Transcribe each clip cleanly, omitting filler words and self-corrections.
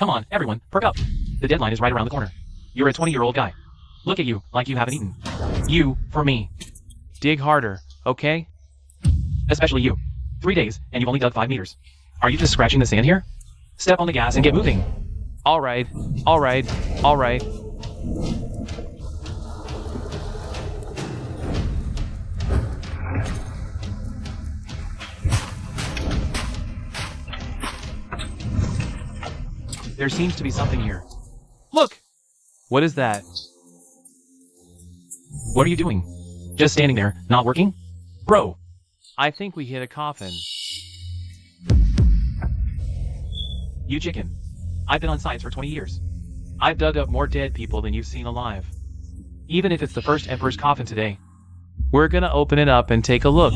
Come on, everyone, perk up. The deadline is right around the corner. You're a 20-year-old guy. Look at you, like you haven't eaten. You, for me. Dig harder, okay? Especially you. 3 days, and you've only dug 5 meters. Are you just scratching the sand here? Step on the gas and get moving. Alright, alright, alright. There seems to be something here. Look! What is that? What are you doing? Just standing there, not working? Bro! I think we hit a coffin. You chicken. I've been on science for 20 years. I've dug up more dead people than you've seen alive. Even if it's the first emperor's coffin today. We're gonna open it up and take a look.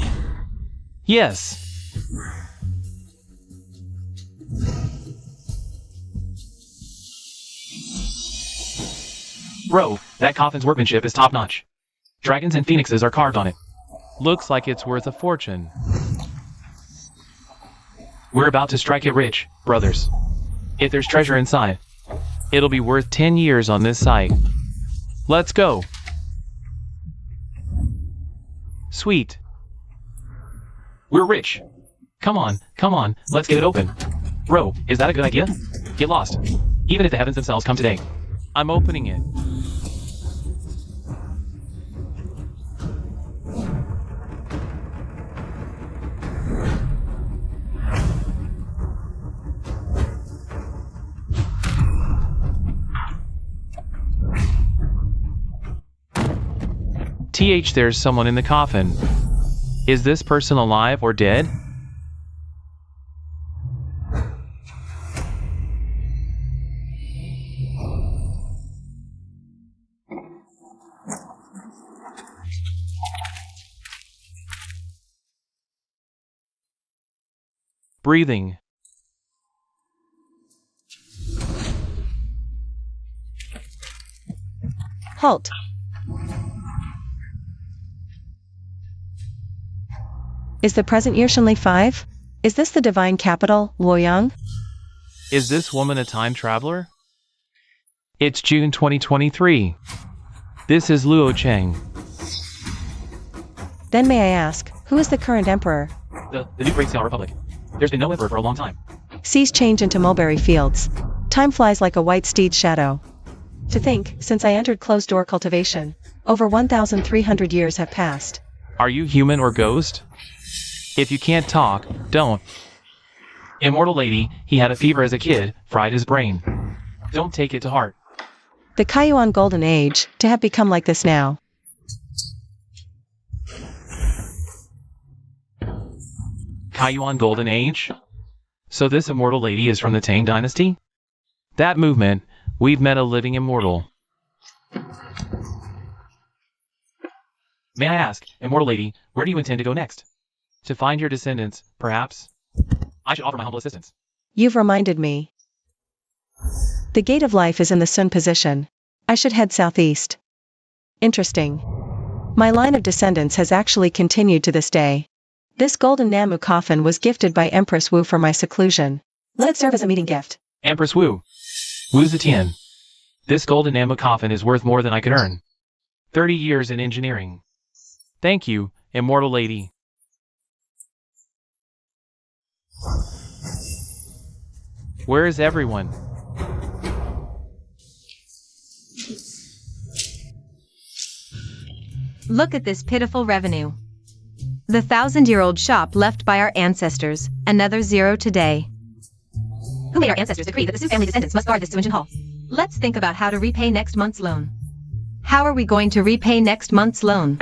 Yes. Bro, that coffin's workmanship is top-notch. Dragons and phoenixes are carved on it. Looks like it's worth a fortune. We're about to strike it rich, brothers. If there's treasure inside, it'll be worth 10 years on this site. Let's go. Sweet. We're rich. Come on, let's get it open. Bro, is that a good idea? Get lost. Even if the heavens themselves come today. I'm opening it. There's someone in the coffin. Is this person alive or dead? Breathing. Halt. Is the present year Shenli 5? Is this the divine capital, Luoyang? Is this woman a time traveler? It's June 2023. This is Luo Cheng. Then may I ask, who is the current emperor? The new Great Xiao Republic. There's been no emperor for a long time. Seas change into mulberry fields. Time flies like a white steed's shadow. To think, since I entered closed-door cultivation, over 1,300 years have passed. Are you human or ghost? If you can't talk, don't. Immortal lady, he had a fever as a kid, fried his brain. Don't take it to heart. The Kaiyuan Golden Age, to have become like this now. Kaiyuan Golden Age? So this immortal lady is from the Tang Dynasty? That movement, we've met a living immortal. May I ask, immortal lady, where do you intend to go next? To find your descendants, perhaps. I should offer my humble assistance. You've reminded me. The gate of life is in the Sun position. I should head southeast. Interesting. My line of descendants has actually continued to this day. This golden Namu coffin was gifted by Empress Wu for my seclusion. Let it serve as a meeting gift. Empress Wu. Wu Zetian. This golden Namu coffin is worth more than I could earn. 30 years in engineering. Thank you, immortal lady. Where is everyone? Look at this pitiful revenue. The 1,000-year-old shop left by our ancestors, another zero today. Who made our ancestors decree that the Su family descendants must guard this Suinjin Hall? Let's think about how to repay next month's loan. How are we going to repay next month's loan?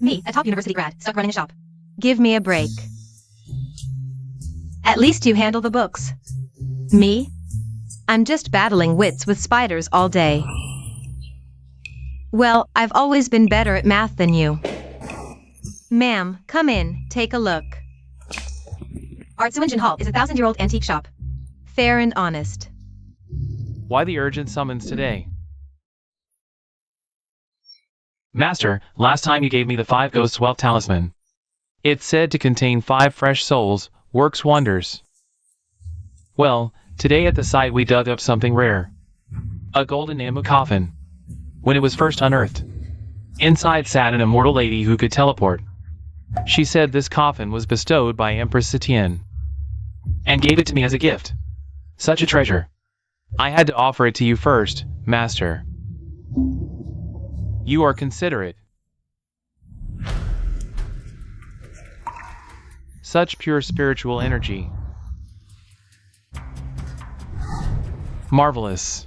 Me, a top university grad, stuck running a shop. Give me a break. At least you handle the books. Me? I'm just battling wits with spiders all day. Well, I've always been better at math than you. Ma'am, come in, take a look. Our Suinjin Hall is a 1,000-year-old antique shop. Fair and honest. Why the urgent summons today? Master, last time you gave me the 5 Ghosts Wealth Talisman. It's said to contain 5 fresh souls, works wonders. Well, Today at the site we dug up something rare. A golden Namu coffin. When it was first unearthed, inside sat an immortal lady who could teleport. She said this coffin was bestowed by Empress Setian and gave it to me as a gift. Such a treasure. I had to offer it to you first, Master. You are considerate. Such pure spiritual energy. Marvelous.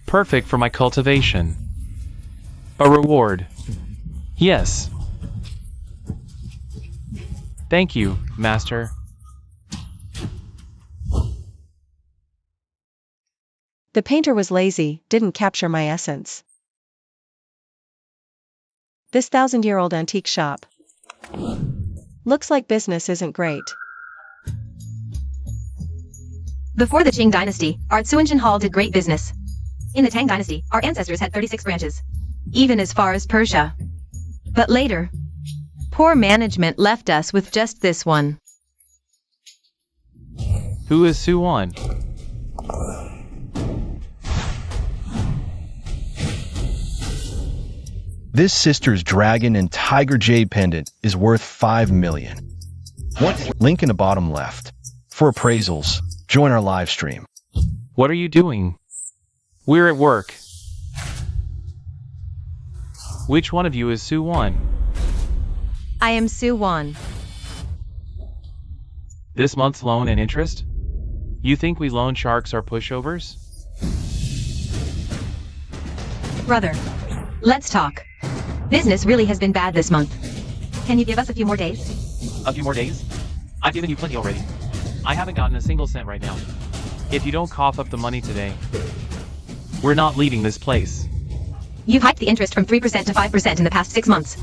Perfect for my cultivation. A reward. Yes. Thank you, Master. The painter was lazy, didn't capture my essence. This 1,000-year-old antique shop. Looks like business isn't great. Before the Qing dynasty, our Suanjin Hall did great business. In the Tang dynasty, our ancestors had 36 branches, even as far as Persia. But later, poor management left us with just this one. Who is Suan? This sister's dragon and tiger jade pendant is worth $5 million. Link in the bottom left. For appraisals, join our live stream. What are you doing? We're at work. Which one of you is Suan? I am Suwan. This month's loan and interest? You think we loan sharks are pushovers? Brother, let's talk. Business really has been bad this month. Can you give us a few more days? A few more days? I've given you plenty already. I haven't gotten a single cent right now. If you don't cough up the money today, we're not leaving this place. You've hiked the interest from 3% to 5% in the past 6 months.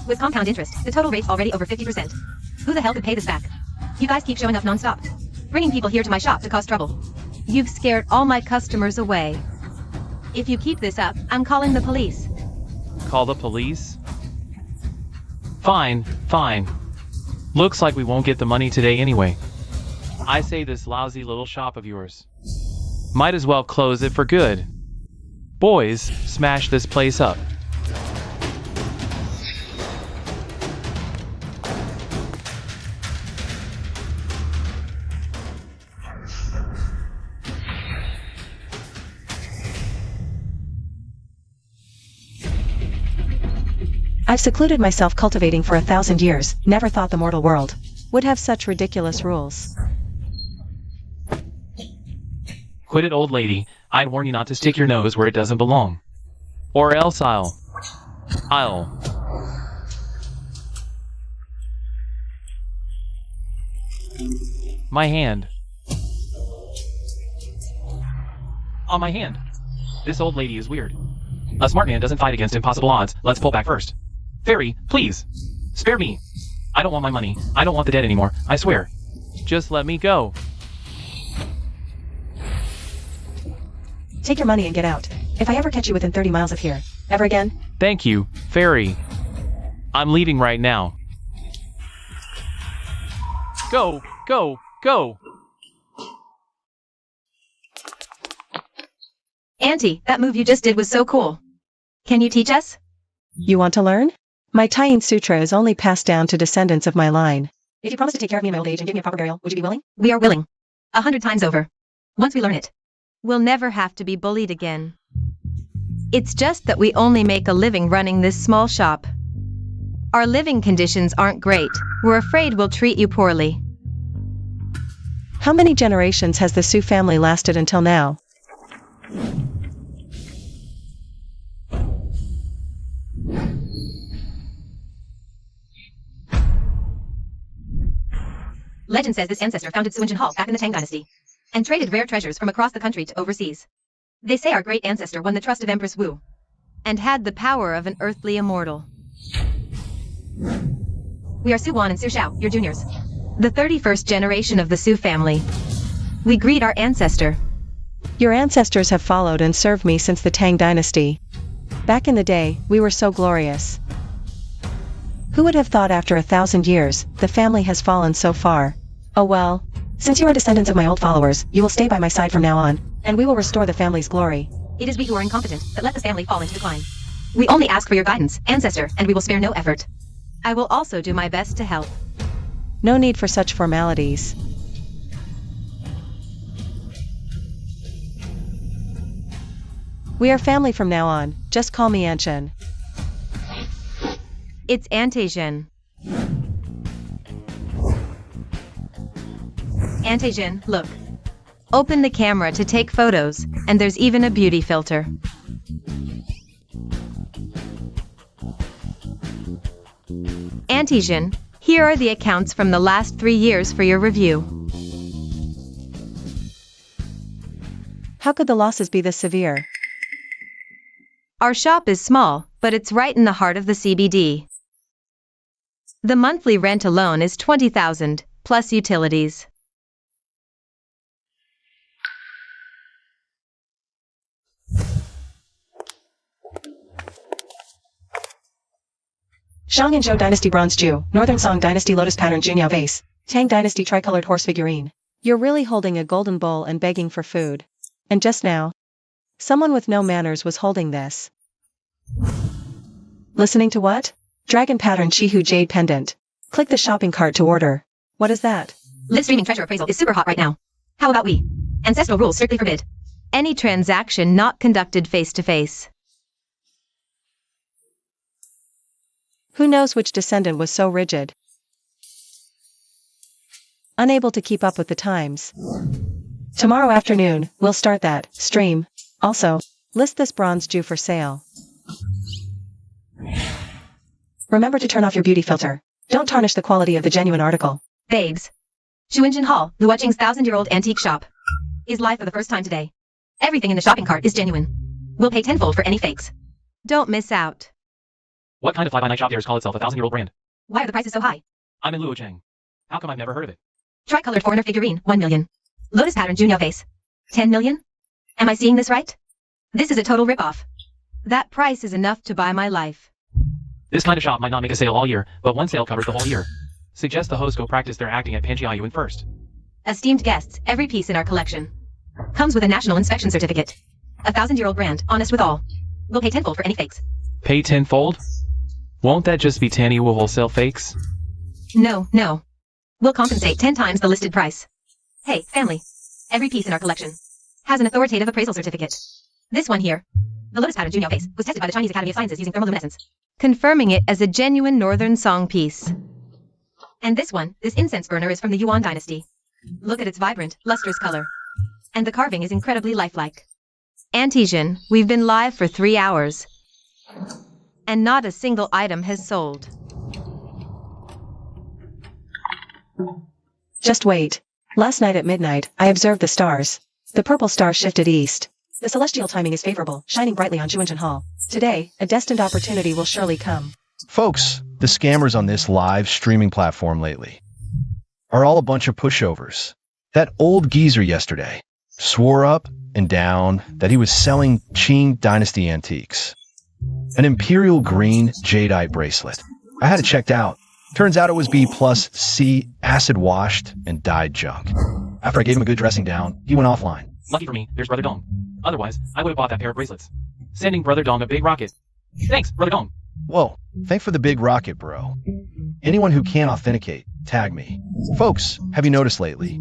With compound interest, the total rate's already over 50%. Who the hell could pay this back? You guys keep showing up non-stop, bringing people here to my shop to cause trouble. You've scared all my customers away. If you keep this up, I'm calling the police. Call the police? Fine, fine. Looks like we won't get the money today anyway. I say this lousy little shop of yours might as well close it for good. Boys, smash this place up. I've secluded myself cultivating for 1,000 years, never thought the mortal world would have such ridiculous rules. Quit it, old lady. I'd warn you not to stick your nose where it doesn't belong. Or else I'll. My hand. On my hand. This old lady is weird. A smart man doesn't fight against impossible odds. Let's pull back first. Fairy, please. Spare me. I don't want my money. I don't want the dead anymore. I swear. Just let me go. Take your money and get out. If I ever catch you within 30 miles of here, ever again? Thank you, Fairy. I'm leaving right now. Go, go, go! Auntie, that move you just did was so cool. Can you teach us? You want to learn? My Taiyin Sutra is only passed down to descendants of my line. If you promise to take care of me in my old age and give me a proper burial, would you be willing? We are willing. 100 times over. Once we learn it, we'll never have to be bullied again. It's just that we only make a living running this small shop. Our living conditions aren't great. We're afraid we'll treat you poorly. How many generations has the Su family lasted until now? Legend says this ancestor founded Suanjin Hall back in the Tang dynasty and traded rare treasures from across the country to overseas. They say our great ancestor won the trust of Empress Wu and had the power of an earthly immortal. We are Su Wan and Su Xiao, your juniors, the 31st generation of the Su family. We greet our ancestor. Your ancestors have followed and served me since the Tang dynasty. Back in the day, we were so glorious. Who would have thought after 1,000 years, the family has fallen so far? Oh well, Since you are descendants of my old followers, you will stay by my side from now on, and we will restore the family's glory. It is we who are incompetent that let this family fall into decline. We only ask for your guidance, ancestor, and we will spare no effort. I will also do my best to help. No need for such formalities. We are family from now on, just call me Anshin. It's Antasian. Antasian, look. Open the camera to take photos, and there's even a beauty filter. Antasian, here are the accounts from the last 3 years for your review. How could the losses be this severe? Our shop is small, but it's right in the heart of the CBD. The monthly rent alone is 20,000, plus utilities. Shang and Zhou Dynasty Bronze Jew, Northern Song Dynasty Lotus Pattern Junyao Vase, Tang Dynasty Tricolored Horse Figurine. You're really holding a golden bowl and begging for food. And just now, someone with no manners was holding this. Listening to what? Dragon Pattern Chihu Jade Pendant. Click the shopping cart to order. What is that? Live streaming treasure appraisal is super hot right now. How about we? Ancestral rules strictly forbid any transaction not conducted face to face. Who knows which descendant was so rigid? Unable to keep up with the times. Tomorrow afternoon, we'll start that stream. Also, list this bronze Jew for sale. Remember to turn off your beauty filter. Don't tarnish the quality of the genuine article. Babes. Shuinjin Hall, Luoqing's 1,000-year-old antique shop, is live for the first time today. Everything in the shopping cart is genuine. We'll pay tenfold for any fakes. Don't miss out. What kind of fly-by-night shop dares call itself a 1,000-year-old brand? Why are the prices so high? I'm in Luocheng. How come I've never heard of it? Tricolored foreigner figurine, 1 million. Lotus pattern Junyao vase, 10 million? Am I seeing this right? This is a total ripoff. That price is enough to buy my life. This kind of shop might not make a sale all year, but one sale covers the whole year. Suggest the host go practice their acting at Panjiayuan first. Esteemed guests, every piece in our collection comes with a national inspection certificate. A 1,000-year-old brand, honest with all. We'll pay tenfold for any fakes. Pay tenfold? Won't that just be Tanny will wholesale fakes? No. We'll compensate 10 times the listed price. Hey, family. Every piece in our collection has an authoritative appraisal certificate. This one here, the Lotus pattern Junyao vase, was tested by the Chinese Academy of Sciences using thermoluminescence, confirming it as a genuine Northern Song piece. And this one, this incense burner, is from the Yuan dynasty. Look at its vibrant, lustrous color. And the carving is incredibly lifelike. Antasian, we've been live for 3 hours. And not a single item has sold. Just wait. Last night at midnight, I observed the stars. The purple star shifted east. The celestial timing is favorable, shining brightly on Juinjin Hall. Today, a destined opportunity will surely come. Folks, the scammers on this live streaming platform lately are all a bunch of pushovers. That old geezer yesterday swore up and down that he was selling Qing Dynasty antiques. An imperial green jadeite bracelet. I had it checked out. Turns out it was B plus C acid washed and dyed junk. After I gave him a good dressing down, he went offline. Lucky for me, there's Brother Dong. Otherwise, I would have bought that pair of bracelets. Sending Brother Dong a big rocket. Thanks, Brother Dong. Whoa, thanks for the big rocket, bro. Anyone who can't authenticate, tag me. Folks, have you noticed lately?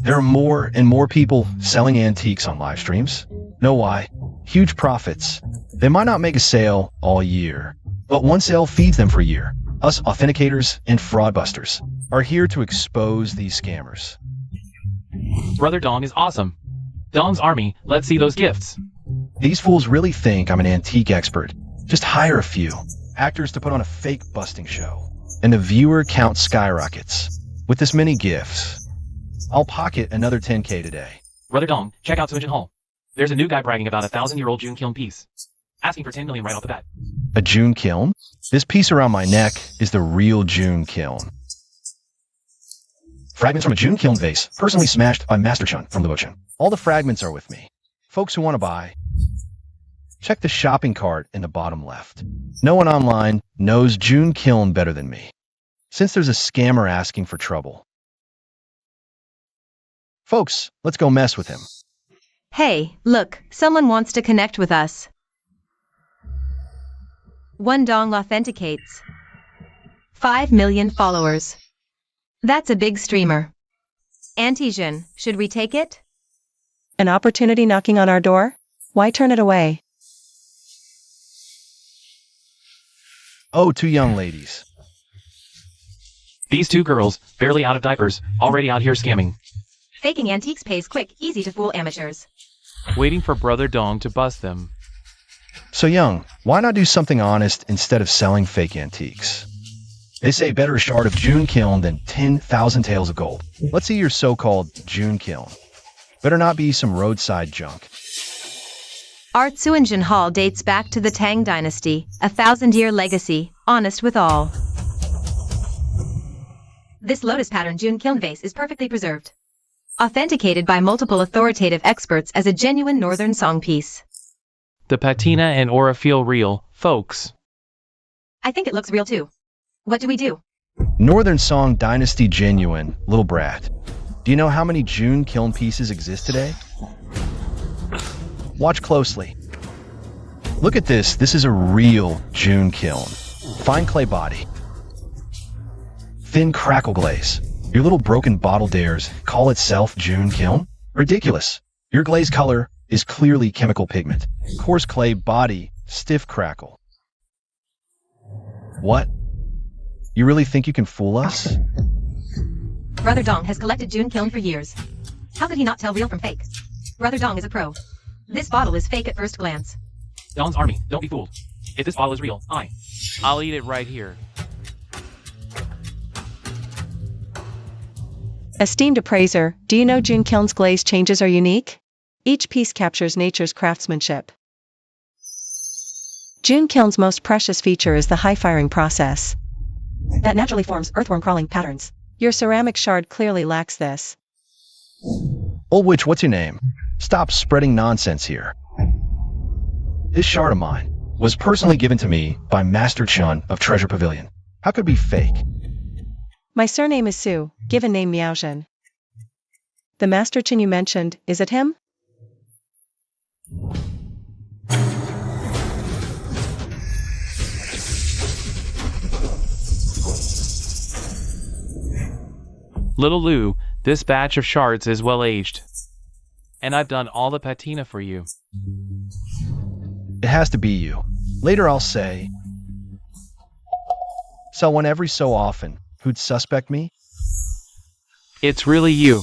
There are more and more people selling antiques on live streams. Know why? Huge profits. They might not make a sale all year, but one sale feeds them for a year. Us authenticators and fraudbusters are here to expose these scammers. Brother Dong is awesome. Dong's army, let's see those gifts. These fools really think I'm an antique expert. Just hire a few actors to put on a fake busting show, and the viewer count skyrockets. With this many gifts, I'll pocket another 10K today. Brother Dong, check out Suinjin Hall. There's a new guy bragging about a 1,000-year-old June kiln piece. Asking for 10 million right off the bat. A June kiln? This piece around my neck is the real June kiln. Fragments from a June kiln vase, personally smashed by Master Chun from Luocheng. All the fragments are with me. Folks who want to buy, check the shopping cart in the bottom left. No one online knows June kiln better than me. Since there's a scammer asking for trouble, Folks, let's go mess with him. Hey, look, someone wants to connect with us. One Dong authenticates. 5 million followers. That's a big streamer. Antijin, should we take it? An opportunity knocking on our door? Why turn it away? Oh, two young ladies. These two girls, barely out of diapers, already out here scamming. Faking antiques pays quick, easy to fool amateurs. Waiting for Brother Dong to bust them. So young, why not do something honest instead of selling fake antiques? They say better a shard of June kiln than 10,000 taels of gold. Let's see your so-called June kiln. Better not be some roadside junk. Our Tsuinjin Hall dates back to the Tang Dynasty, a 1,000-year legacy, honest with all. This lotus pattern June kiln vase is perfectly preserved. Authenticated by multiple authoritative experts as a genuine northern song piece. The patina and aura feel real, folks. I think it looks real too. What do we do? Northern Song Dynasty Genuine, little brat. Do you know how many June kiln pieces exist today? Watch closely. Look at this. This is a real June kiln. Fine clay body. Thin crackle glaze. Your little broken bottle dares call itself June kiln? Ridiculous. Your glaze color is clearly chemical pigment. Coarse clay body, stiff crackle. What? You really think you can fool us? Brother Dong has collected June kiln for years. How could he not tell real from fake? Brother Dong is a pro. This bottle is fake at first glance. Dong's army, don't be fooled. If this bottle is real, I'll eat it right here. Esteemed appraiser, do you know June kiln's glaze changes are unique? Each piece captures nature's craftsmanship. June kiln's most precious feature is the high firing process that naturally forms earthworm crawling patterns. Your ceramic shard clearly lacks this. Old witch, what's your name? Stop spreading nonsense here. This shard of mine was personally given to me by Master Chun of Treasure Pavilion. How could it be fake? My surname is Su, given name Miaojin. The Master Chin you mentioned, is it him? Little Lou, this batch of shards is well aged. And I've done all the patina for you. It has to be you. Later I'll say, sell one every so often. Who'd suspect me? It's really you.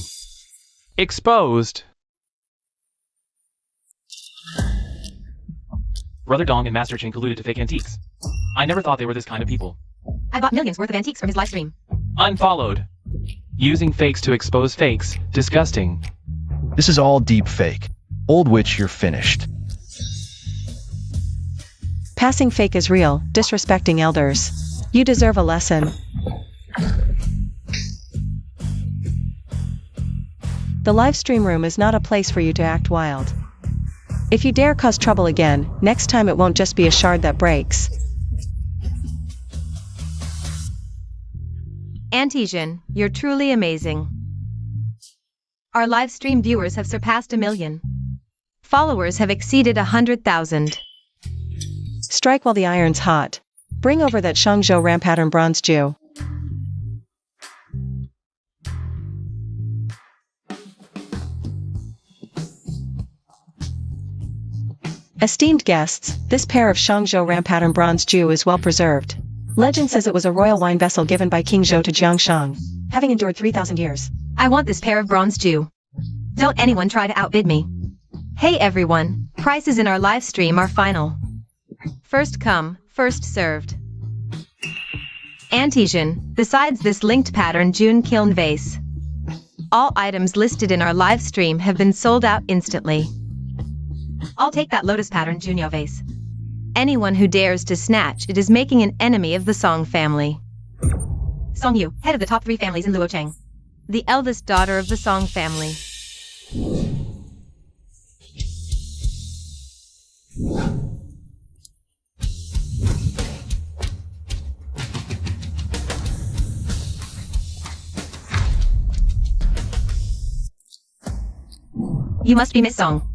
Exposed. Brother Dong and Master Chin colluded to fake antiques. I never thought they were this kind of people. I bought millions worth of antiques from his live stream. Unfollowed. Using fakes to expose fakes. Disgusting. This is all deep fake. Old witch, you're finished. Passing fake is real, disrespecting elders. You deserve a lesson. The live stream room is not a place for you to act wild. If you dare cause trouble again, next time it won't just be a shard that breaks. Antijin, you're truly amazing. Our live stream viewers have surpassed 1 million. Followers have exceeded 100,000. Strike while the iron's hot. Bring over that Shangzhou ram pattern bronze Jew. Esteemed guests, this pair of Shangzhou ram pattern bronze Jew is well preserved. Legend says it was a royal wine vessel given by King Zhou to Jiangshang, having endured 3,000 years. I want this pair of bronze Jew. Don't anyone try to outbid me. Hey everyone, prices in our live stream are final. First come, first served. Antijin, besides this linked pattern June kiln vase, all items listed in our live stream have been sold out instantly. I'll take that lotus pattern Junyo vase. Anyone who dares to snatch it is making an enemy of the Song family. Song Yu, head of the top 3 families in Luocheng. The eldest daughter of the Song family. You must be Miss Song.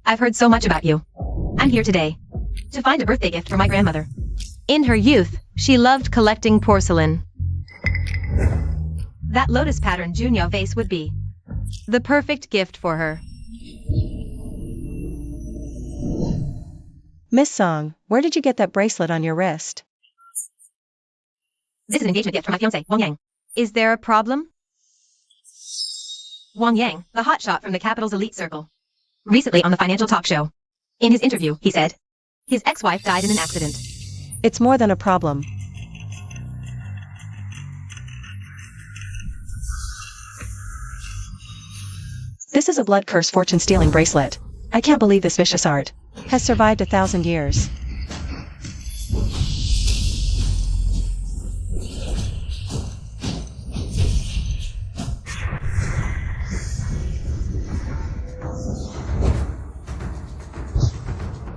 I've heard so much about you. I'm here today to find a birthday gift for my grandmother. In her youth, she loved collecting porcelain. That lotus pattern Junya vase would be the perfect gift for her. Miss Song, where did you get that bracelet on your wrist? This is an engagement gift for my fiancé, Wang Yang. Is there a problem? Wang Yang, the hotshot from the capital's elite circle. Recently on the financial talk show. In his interview, he said, his ex-wife died in an accident. It's more than a problem. This is a blood curse fortune-stealing bracelet. I can't believe this vicious art has survived 1,000 years.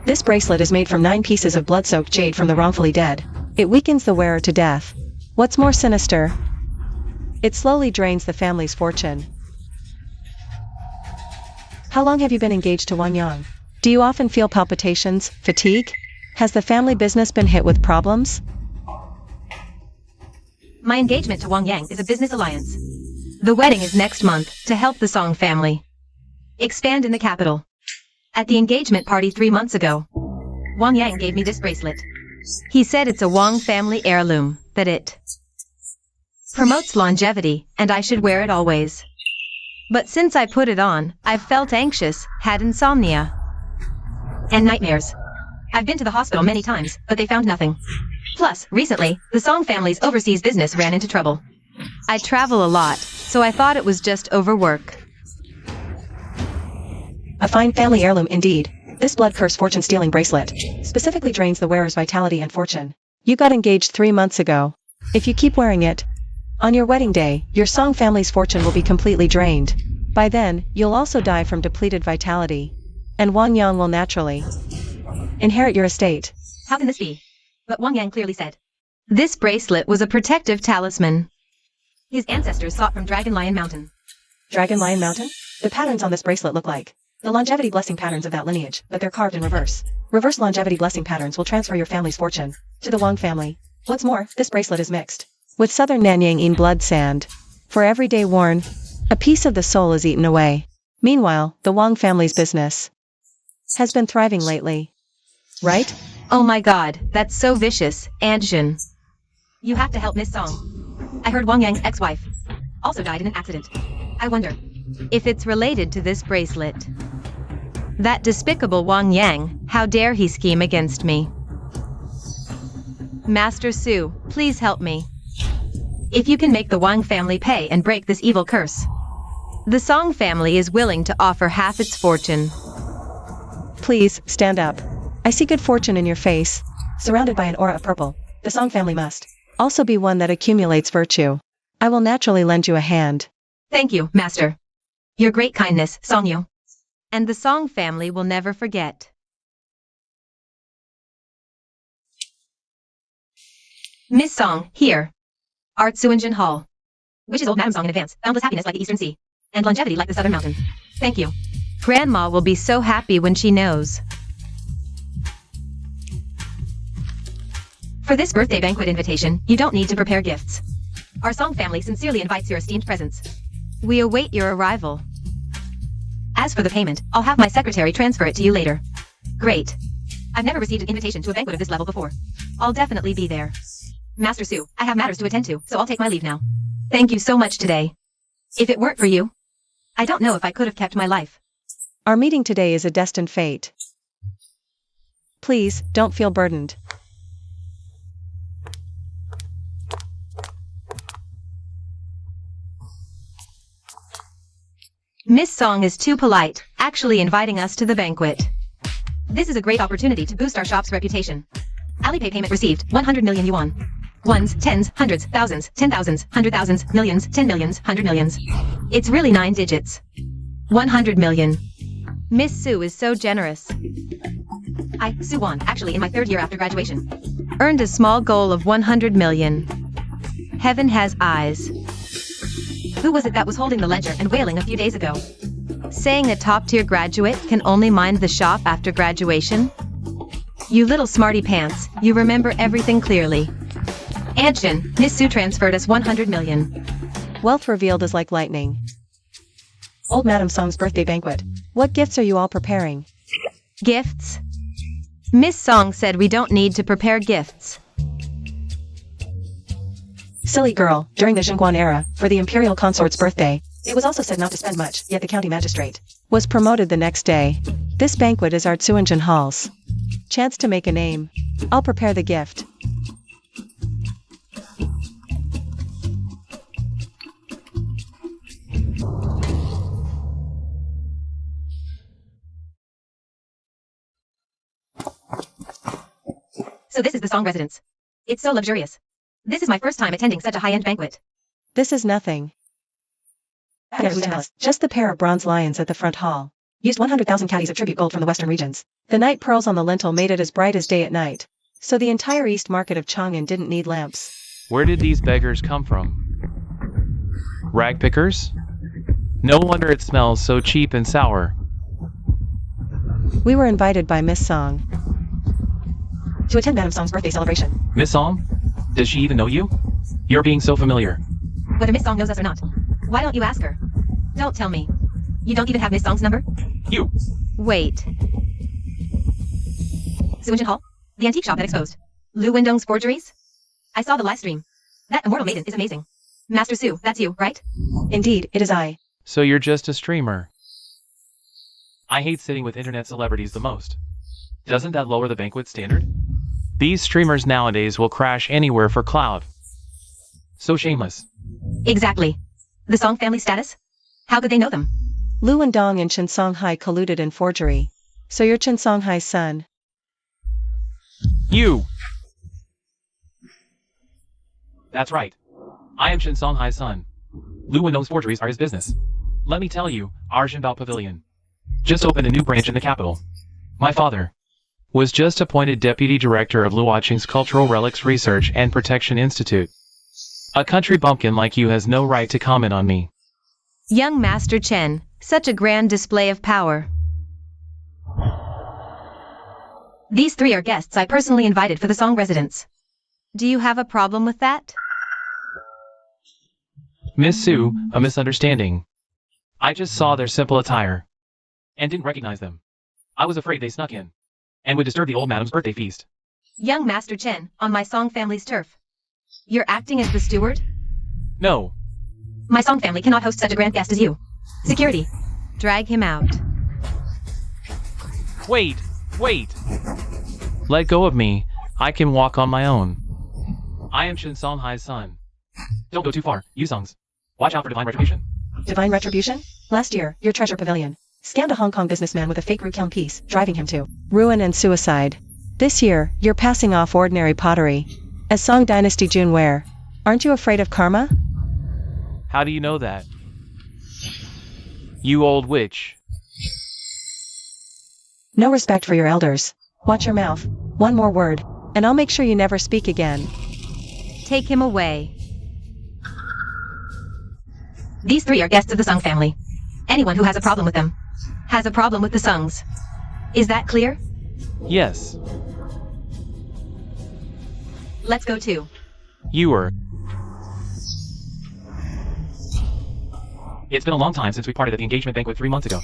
This bracelet is made from 9 pieces of blood-soaked jade from the wrongfully dead. It weakens the wearer to death. What's more sinister? It slowly drains the family's fortune. How long have you been engaged to Wang Yang? Do you often feel palpitations, fatigue? Has the family business been hit with problems? My engagement to Wang Yang is a business alliance. The wedding is next month to help the Song family expand in the capital. At the engagement party 3 months ago, Wang Yang gave me this bracelet. He said it's a Wang family heirloom, that it promotes longevity, and I should wear it always. But since I put it on, I've felt anxious, had insomnia, and nightmares. I've been to the hospital many times, but they found nothing. Plus, recently, the Song family's overseas business ran into trouble. I travel a lot, so I thought it was just overwork. A fine family heirloom indeed. This blood curse fortune-stealing bracelet specifically drains the wearer's vitality and fortune. You got engaged 3 months ago. If you keep wearing it, on your wedding day, your Song family's fortune will be completely drained. By then, you'll also die from depleted vitality. And Wang Yang will naturally inherit your estate. How can this be? But Wang Yang clearly said, this bracelet was a protective talisman. His ancestors sought from Dragon Lion Mountain. Dragon Lion Mountain? The patterns on this bracelet look like the longevity blessing patterns of that lineage, but they're carved in reverse. Reverse longevity blessing patterns will transfer your family's fortune to the Wang family. What's more, this bracelet is mixed with southern Nanyang blood sand. For every day worn, a piece of the soul is eaten away. Meanwhile, the Wang family's business has been thriving lately. Right? Oh my god, that's so vicious, Anjin. You have to help Miss Song. I heard Wang Yang's ex-wife also died in an accident. I wonder if it's related to this bracelet. That despicable Wang Yang, how dare he scheme against me? Master Su, please help me. If you can make the Wang family pay and break this evil curse, the Song family is willing to offer half its fortune. Please, stand up. I see good fortune in your face, surrounded by an aura of purple. The Song family must also be one that accumulates virtue. I will naturally lend you a hand. Thank you, Master. Your great kindness, Songyu. And the Song family will never forget. Miss Song, here. Art Suinjin Hall. Wishes old Madam Song in advance, boundless happiness like the Eastern Sea, and longevity like the Southern Mountain. Thank you. Grandma will be so happy when she knows. For this birthday banquet invitation, you don't need to prepare gifts. Our Song family sincerely invites your esteemed presence. We await your arrival. As for the payment, I'll have my secretary transfer it to you later. Great. I've never received an invitation to a banquet of this level before. I'll definitely be there. Master Su, I have matters to attend to, so I'll take my leave now. Thank you so much today. If it weren't for you, I don't know if I could have kept my life. Our meeting today is a destined fate. Please, don't feel burdened. Miss Song is too polite, actually inviting us to the banquet. This is a great opportunity to boost our shop's reputation. Alipay payment received, 100 million yuan. Ones, tens, hundreds, thousands, 10,000s, 100,000s, millions, 10 millions, 100 millions. It's really 9 digits. 100 million. Miss Su is so generous. I, Su Wan, actually in my 3rd year after graduation, earned a small goal of 100 million. Heaven has eyes. Who was it that was holding the ledger and wailing a few days ago? Saying a top-tier graduate can only mind the shop after graduation? You little smarty pants, you remember everything clearly. Anshin, Miss Sue transferred us 100 million. Wealth revealed is like lightning. Old Madam Song's birthday banquet. What gifts are you all preparing? Gifts? Miss Song said we don't need to prepare gifts. Silly girl, during the Zhongguan era, for the imperial consort's birthday, it was also said not to spend much, yet the county magistrate was promoted the next day. This banquet is our Tsuanjin Hall's chance to make a name. I'll prepare the gift. So this is the Song residence. It's so luxurious. This is my first time attending such a high-end banquet. This is nothing. Just the pair of bronze lions at the front hall. Used 100,000 caddies of tribute gold from the western regions. The night pearls on the lintel made it as bright as day at night. So the entire east market of Chang'an didn't need lamps. Where did these beggars come from? Rag pickers? No wonder it smells so cheap and sour. We were invited by Miss Song to attend Madam Song's birthday celebration. Miss Song? Does she even know you? You're being so familiar. Whether Miss Song knows us or not. Why don't you ask her? Don't tell me. You don't even have Miss Song's number? You! Wait. Suanjin Hall? The antique shop that exposed Lu Windong's forgeries? I saw the live stream. That immortal maiden is amazing. Master Su, that's you, right? Indeed, it is I. So you're just a streamer. I hate sitting with internet celebrities the most. Doesn't that lower the banquet standard? These streamers nowadays will crash anywhere for clout. So shameless. Exactly. The Song family status? How could they know them? Lu Wendong and Chen Songhai colluded in forgery. So you're Chen Songhai's son. You! That's right. I am Shin Songhai's son. Lu Wendong's forgeries are his business. Let me tell you, our Jinbao Pavilion just opened a new branch in the capital. My father Was just appointed Deputy Director of Luoqing's Cultural Relics Research and Protection Institute. A country bumpkin like you has no right to comment on me. Young Master Chen, such a grand display of power. These three are guests I personally invited for the Song residence. Do you have a problem with that? Miss Sue, a misunderstanding. I just saw their simple attire. and didn't recognize them. I was afraid they snuck in and would disturb the old madam's birthday feast. Young Master Chen, on my Song family's turf. You're acting as the steward? No. My Song family cannot host such a grand guest as you. Security. Drag him out. Wait! Let go of me. I can walk on my own. I am Shin Songhai's son. Don't go too far, Yusung's. Watch out for divine retribution. Divine retribution? Last year, your treasure pavilion scammed a Hong Kong businessman with a fake Rukyang piece, driving him to ruin and suicide. This year, you're passing off ordinary pottery as Song Dynasty Junware. Aren't you afraid of karma? How do you know that? You old witch. No respect for your elders. Watch your mouth. One more word, and I'll make sure you never speak again. Take him away. These three are guests of the Sung family. Anyone who has a problem with them has a problem with the Sungs. Is that clear? Yes. Let's go too. You were. It's been a long time since we parted at the engagement banquet 3 months ago.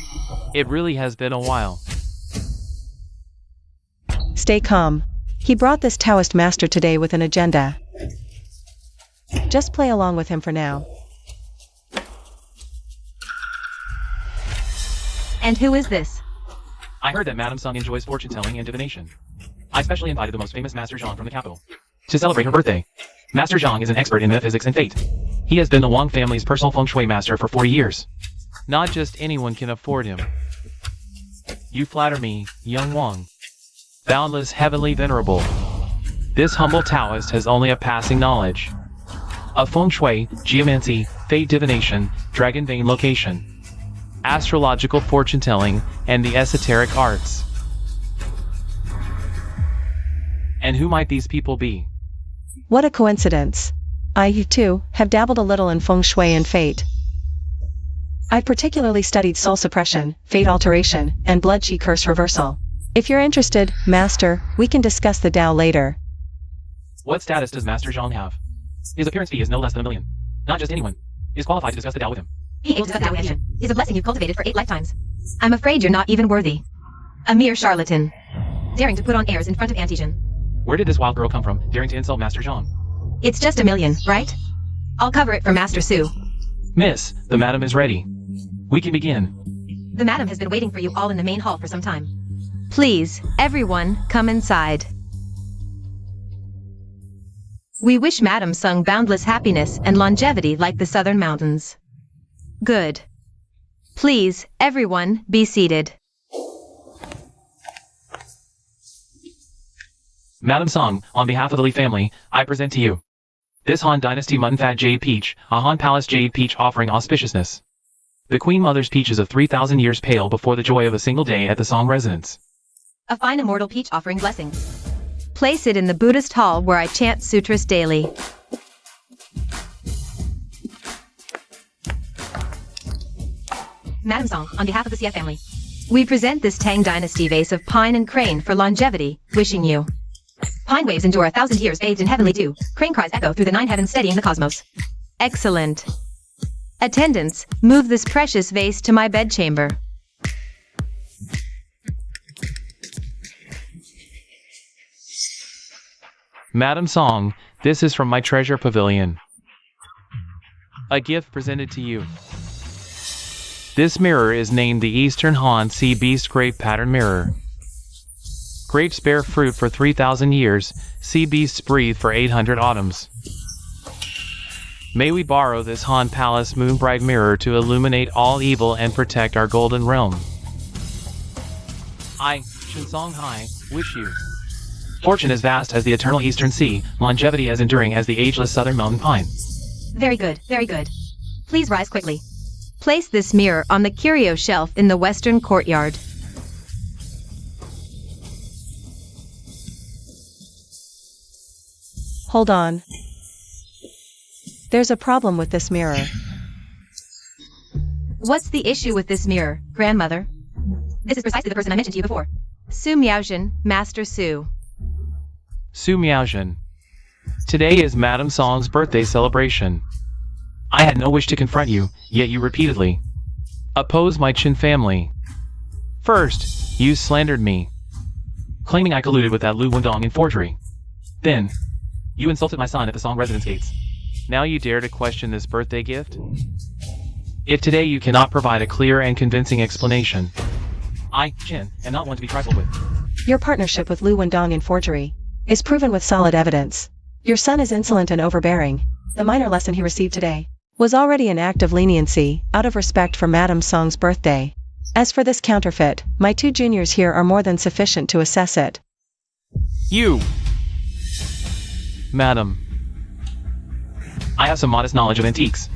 It really has been a while. Stay calm. He brought this Taoist master today with an agenda. Just play along with him for now. And who is this? I heard that Madame Sung enjoys fortune-telling and divination. I specially invited the most famous Master Zhang from the capital to celebrate her birthday. Master Zhang is an expert in metaphysics and fate. He has been the Wang family's personal feng shui master for 40 years. Not just anyone can afford him. You flatter me, young Wang. Boundless heavenly venerable. This humble Taoist has only a passing knowledge of feng shui, geomancy, fate divination, dragon vein location, astrological fortune-telling, and the esoteric arts. And who might these people be? What a coincidence. I, too, have dabbled a little in feng shui and fate. I particularly studied soul suppression, fate alteration, and blood chi curse reversal. If you're interested, Master, we can discuss the Tao later. What status does Master Zhang have? His appearance fee is no less than 1 million. Not just anyone is qualified to discuss the Tao with him. Being able to discuss Tao with you is a blessing you've cultivated for 8 lifetimes. I'm afraid you're not even worthy. A mere charlatan. Daring to put on airs in front of Antesian. Where did this wild girl come from, daring to insult Master Zhang? It's just 1 million, right? I'll cover it for Master Su. Miss, the madam is ready. We can begin. The madam has been waiting for you all in the main hall for some time. Please, everyone, come inside. We wish Madam Sung boundless happiness and longevity like the southern mountains. Good. Please, everyone, be seated. Madam Song, on behalf of the Li family, I present to you this Han Dynasty Mutton Fat Jade Peach, a Han Palace Jade Peach offering auspiciousness. The Queen Mother's peaches of 3,000 years pale before the joy of a single day at the Song residence. A fine immortal peach offering blessings. Place it in the Buddhist hall where I chant sutras daily. Madam Song, on behalf of the CF family, we present this Tang Dynasty vase of pine and crane for longevity, wishing you. Pine waves endure 1,000 years bathed in heavenly dew. Crane cries echo through the 9 heavens steadying the cosmos. Excellent. Attendants, move this precious vase to my bedchamber. Madam Song, this is from my treasure pavilion. A gift presented to you. This mirror is named the Eastern Han Sea Beast Grape Pattern Mirror. Grapes bear fruit for 3,000 years, sea beasts breathe for 800 autumns. May we borrow this Han Palace Moonbright mirror to illuminate all evil and protect our golden realm. I, Shinsong Hai, wish you fortune as vast as the eternal eastern sea, longevity as enduring as the ageless southern mountain pine. Very good, very good. Please rise quickly. Place this mirror on the curio shelf in the western courtyard. Hold on. There's a problem with this mirror. What's the issue with this mirror, grandmother? This is precisely the person I mentioned to you before. Su Miaojin, Master Su. Su Miaojin. Today is Madam Song's birthday celebration. I had no wish to confront you, yet you repeatedly opposed my Qin family. First, you slandered me, claiming I colluded with that Lu Wendong in forgery. Then, you insulted my son at the Song residence gates. Now you dare to question this birthday gift? If today you cannot provide a clear and convincing explanation, I, Qin, am not one to be trifled with. Your partnership with Lu Wendong in forgery is proven with solid evidence. Your son is insolent and overbearing. The minor lesson he received today was already an act of leniency, out of respect for Madam Song's birthday. As for this counterfeit, my 2 juniors here are more than sufficient to assess it. You! Madam. I have some modest knowledge of antiques.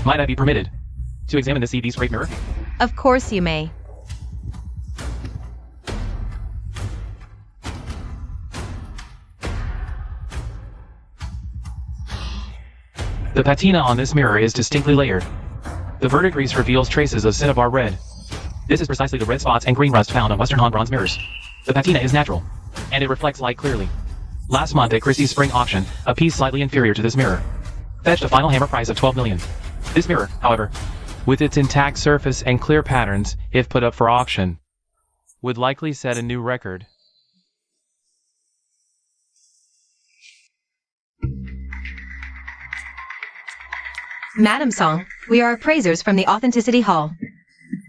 Might I be permitted to examine this CD's great mirror? Of course you may. The patina on this mirror is distinctly layered. The verdigris reveals traces of cinnabar red. This is precisely the red spots and green rust found on Western Han bronze mirrors. The patina is natural, and it reflects light clearly. Last month at Christie's spring auction, a piece slightly inferior to this mirror fetched a final hammer price of 12 million. This mirror, however, With its intact surface and clear patterns, if put up for auction, would likely set a new record. Madam Song, we are appraisers from the Authenticity Hall.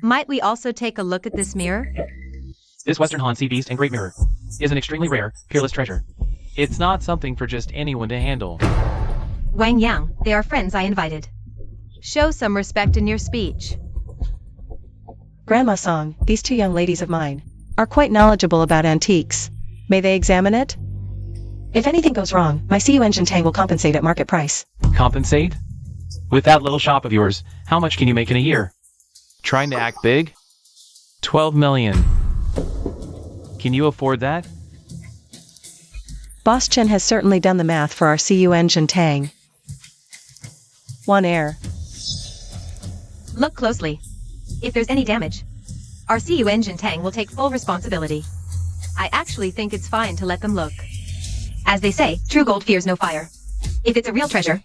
Might we also take a look at this mirror? this Western Han Sea Beast and Great Mirror is an extremely rare, peerless treasure. It's not something for just anyone to handle. Wang Yang, they are friends I invited. Show some respect in your speech. Grandma Song, these 2 young ladies of mine are quite knowledgeable about antiques. May they examine it? If anything goes wrong, my CU engine Tang will compensate at market price. Compensate? With that little shop of yours, how much can you make in a year? Trying to act big? 12 million. Can you afford that? Boss Chen has certainly done the math for our CU engine Tang. 1 air. Look closely. If there's any damage, our CU engine Tang will take full responsibility. I actually think it's fine to let them look. As they say, true gold fears no fire. If it's a real treasure,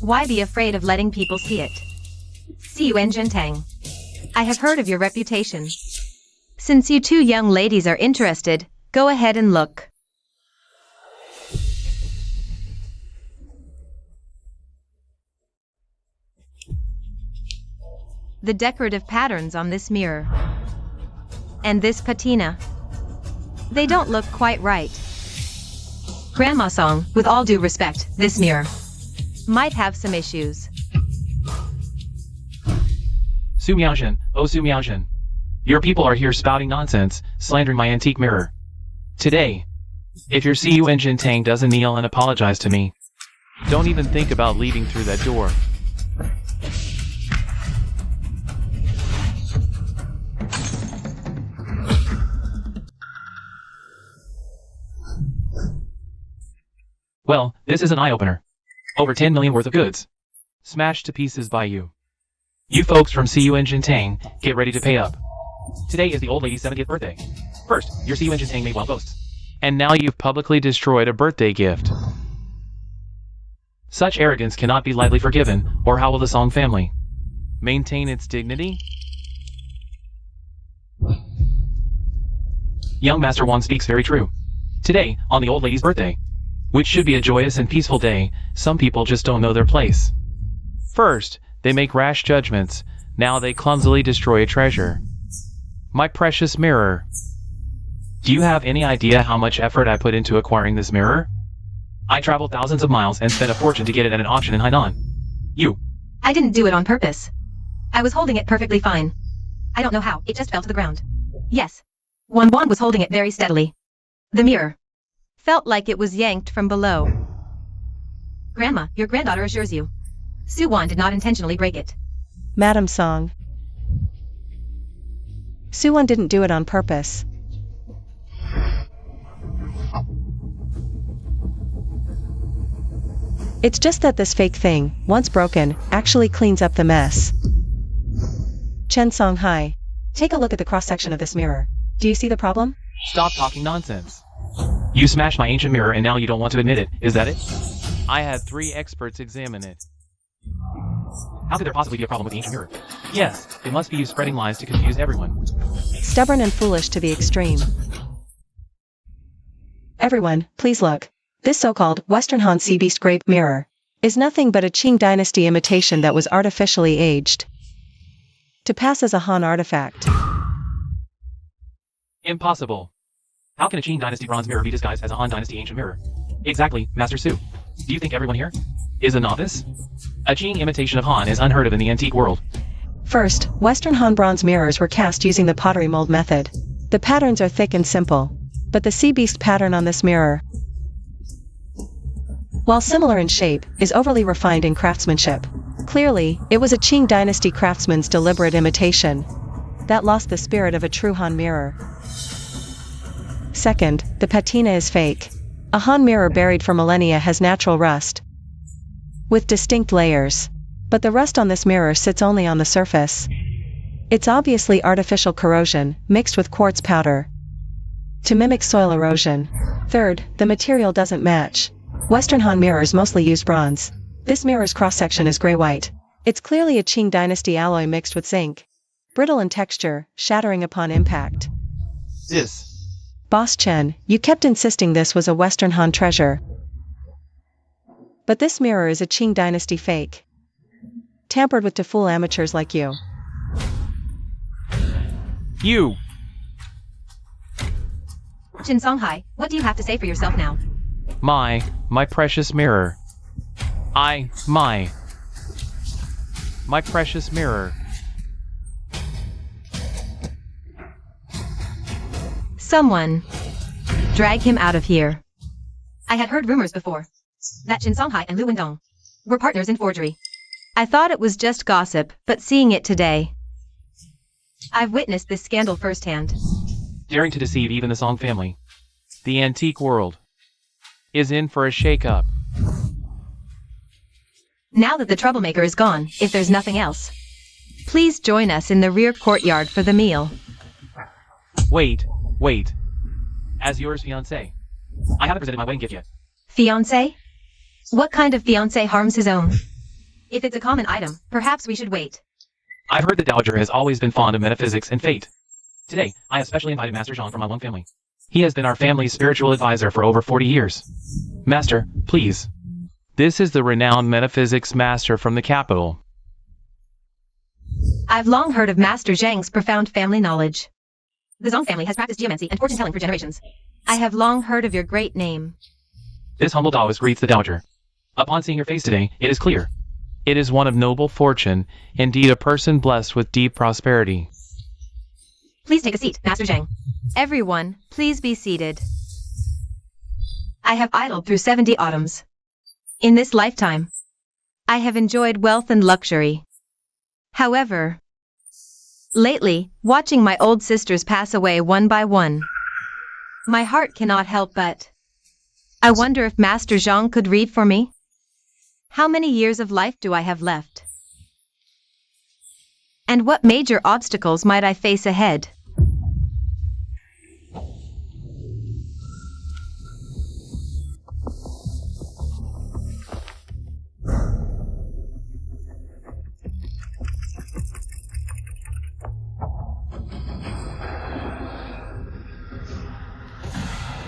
why be afraid of letting people see it? CU engine Tang. I have heard of your reputation. Since you two young ladies are interested, go ahead and look. The decorative patterns on this mirror and this patina, they don't look quite right. Grandma Song, with all due respect, this mirror might have some issues. Su Miaojin, oh Su Miaojin. Your people are here spouting nonsense, slandering my antique mirror. Today, if your CU engine Tang doesn't kneel and apologize to me, Don't even think about leaving through that door. well, this is an eye-opener. Over 10 million worth of goods. Smashed to pieces by you. You folks from CU Engine Tang, get ready to pay up. Today is the old lady's 70th birthday. First, your CU Engine Tang made wild boasts. And now you've publicly destroyed a birthday gift. Such arrogance cannot be lightly forgiven, or how will the Song family Maintain its dignity? Young Master Wang speaks very true. Today, on the old lady's birthday, which should be a joyous and peaceful day, some people just don't know their place. First, they make rash judgments. Now they clumsily destroy a treasure. My precious mirror. Do you have any idea how much effort I put into acquiring this mirror? I traveled thousands of miles and spent a fortune to get it at an auction in Hainan. You. I didn't do it on purpose. I was holding it perfectly fine. I don't know how, it just fell to the ground. Yes. Wan was holding it very steadily. The mirror felt like it was yanked from below. Grandma, your granddaughter assures you, Su Wan did not intentionally break it. Madam Song. Suwon didn't do it on purpose. It's just that this fake thing, once broken, actually cleans up the mess. Chen Songhai, take a look at the cross-section of this mirror. Do you see the problem? Stop talking nonsense. You smashed my ancient mirror and now you don't want to admit it, is that it? I had 3 experts examine it. How could there possibly be a problem with the ancient mirror? Yes, it must be you spreading lies to confuse everyone. Stubborn and foolish to the extreme. Everyone, please look. This so-called Western Han Sea Beast Grape mirror is nothing but a Qing Dynasty imitation that was artificially aged to pass as a Han artifact. Impossible. How can a Qing Dynasty bronze mirror be disguised as a Han Dynasty ancient mirror? Exactly, Master Su. Do you think everyone here is a novice? A Qing imitation of Han is unheard of in the antique world. First, Western Han bronze mirrors were cast using the pottery mold method. The patterns are thick and simple, but the sea beast pattern on this mirror, while similar in shape, is overly refined in craftsmanship. Clearly, it was a Qing Dynasty craftsman's deliberate imitation that lost the spirit of a true Han mirror. Second, the patina is fake. A Han mirror buried for millennia has natural rust with distinct layers, but the rust on this mirror sits only on the surface. It's obviously artificial corrosion, mixed with quartz powder to mimic soil erosion. Third, the material doesn't match. Western Han mirrors mostly use bronze. This mirror's cross-section is gray-white. It's clearly a Qing Dynasty alloy mixed with zinc. Brittle in texture, shattering upon impact. Boss Chen, you kept insisting this was a Western Han treasure. But this mirror is a Qing Dynasty fake, tampered with to fool amateurs like you. You! Jin Songhai, what do you have to say for yourself now? My precious mirror. My precious mirror. Someone drag him out of here. I had heard rumors before that Jin Songhai and Lu Wendong were partners in forgery. I thought it was just gossip, but seeing it today, I've witnessed this scandal firsthand. Daring to deceive even the Song family. The antique world is in for a shake-up. Now that the troublemaker is gone, if there's nothing else, Please join us in the rear courtyard for the meal. Wait. As yours fiancé, I haven't presented my wedding gift yet. Fiancé? What kind of fiancé harms his own? If it's a common item, perhaps we should wait. I've heard the Dowager has always been fond of metaphysics and fate. Today, I have specially invited Master Zhang from my Wang family. He has been our family's spiritual advisor for over 40 years. Master, please. This is the renowned metaphysics master from the capital. I've long heard of Master Zhang's profound family knowledge. The Zhang family has practiced geomancy and fortune-telling for generations. I have long heard of your great name. This humble Taoist greets the Dowager. Upon seeing your face today, it is clear. It is one of noble fortune, indeed a person blessed with deep prosperity. Please take a seat, Master Zhang. Everyone, please be seated. I have idled through 70 autumns. In this lifetime, I have enjoyed wealth and luxury. However, lately, watching my old sisters pass away one by one, my heart cannot help but. I wonder if Master Zhang could read for me? How many years of life do I have left? And what major obstacles might I face ahead?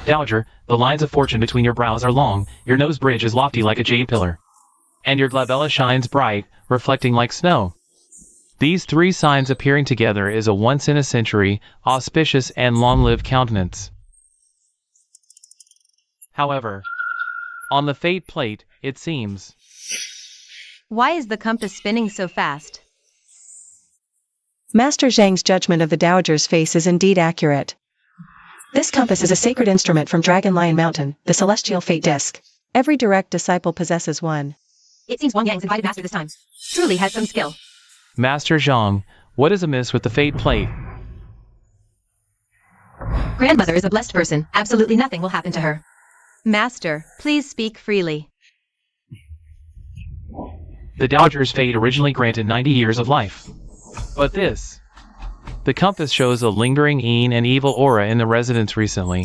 Dowager, the lines of fortune between your brows are long, your nose bridge is lofty like a jade pillar, And your glabella shines bright, reflecting like snow. These three signs appearing together is a once-in-a-century, auspicious and long-lived countenance. However, on the fate plate, it seems. Why is the compass spinning so fast? Master Zhang's judgment of the Dowager's face is indeed accurate. This compass is a sacred instrument from Dragon Lion Mountain, the celestial fate disc. Every direct disciple possesses one. It seems Wang Yang's invited master this time truly has some skill. Master Zhang, what is amiss with the fate plate? Grandmother is a blessed person. Absolutely nothing will happen to her. Master, please speak freely. The Dowager's fate originally granted 90 years of life. But this. The compass shows a lingering and evil aura in the residence recently,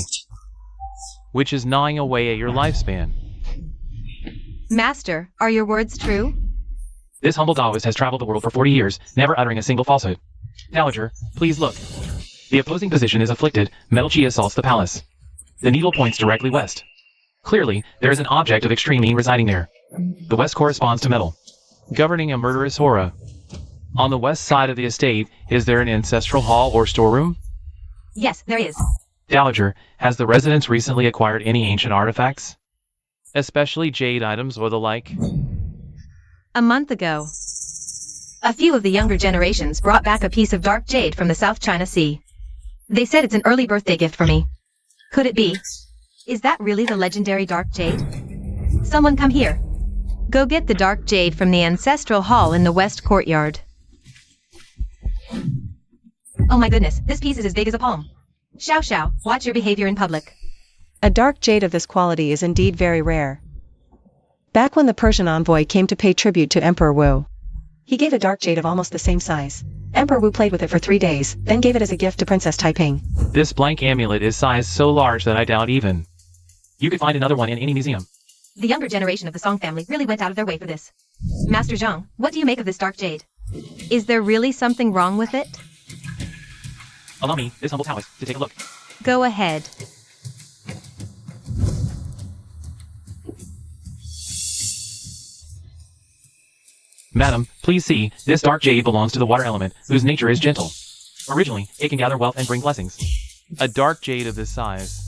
which is gnawing away at your lifespan. Master, are your words true? This humble Taoist has traveled the world for 40 years, never uttering a single falsehood. Dowager, please look. The opposing position is afflicted, metal chi assaults the palace. The needle points directly west. Clearly, there is an object of extreme mean residing there. The west corresponds to metal, Governing a murderous aura. On the west side of the estate, is there an ancestral hall or storeroom? Yes, there is. Dowager, has the residence recently acquired any ancient artifacts? Especially jade items or the like? A month ago, a few of the younger generations brought back a piece of dark jade from the South China Sea. They said it's an early birthday gift for me. Could it be? Is that really the legendary dark jade? Someone come here. Go get the dark jade from the ancestral hall in the west courtyard. Oh my goodness, this piece is as big as a palm. Xiao Xiao, watch your behavior in public. A dark jade of this quality is indeed very rare. Back when the Persian envoy came to pay tribute to Emperor Wu, he gave a dark jade of almost the same size. Emperor Wu played with it for 3 days, then gave it as a gift to Princess Taiping. This blank amulet is sized so large that I doubt even. You could find another one in any museum. The younger generation of the Song family really went out of their way for this. Master Zhang, what do you make of this dark jade? Is there really something wrong with it? Allow me, this humble Taoist, to take a look. Go ahead. Madam, please see, this dark jade belongs to the water element, whose nature is gentle. Originally, it can gather wealth and bring blessings. A dark jade of this size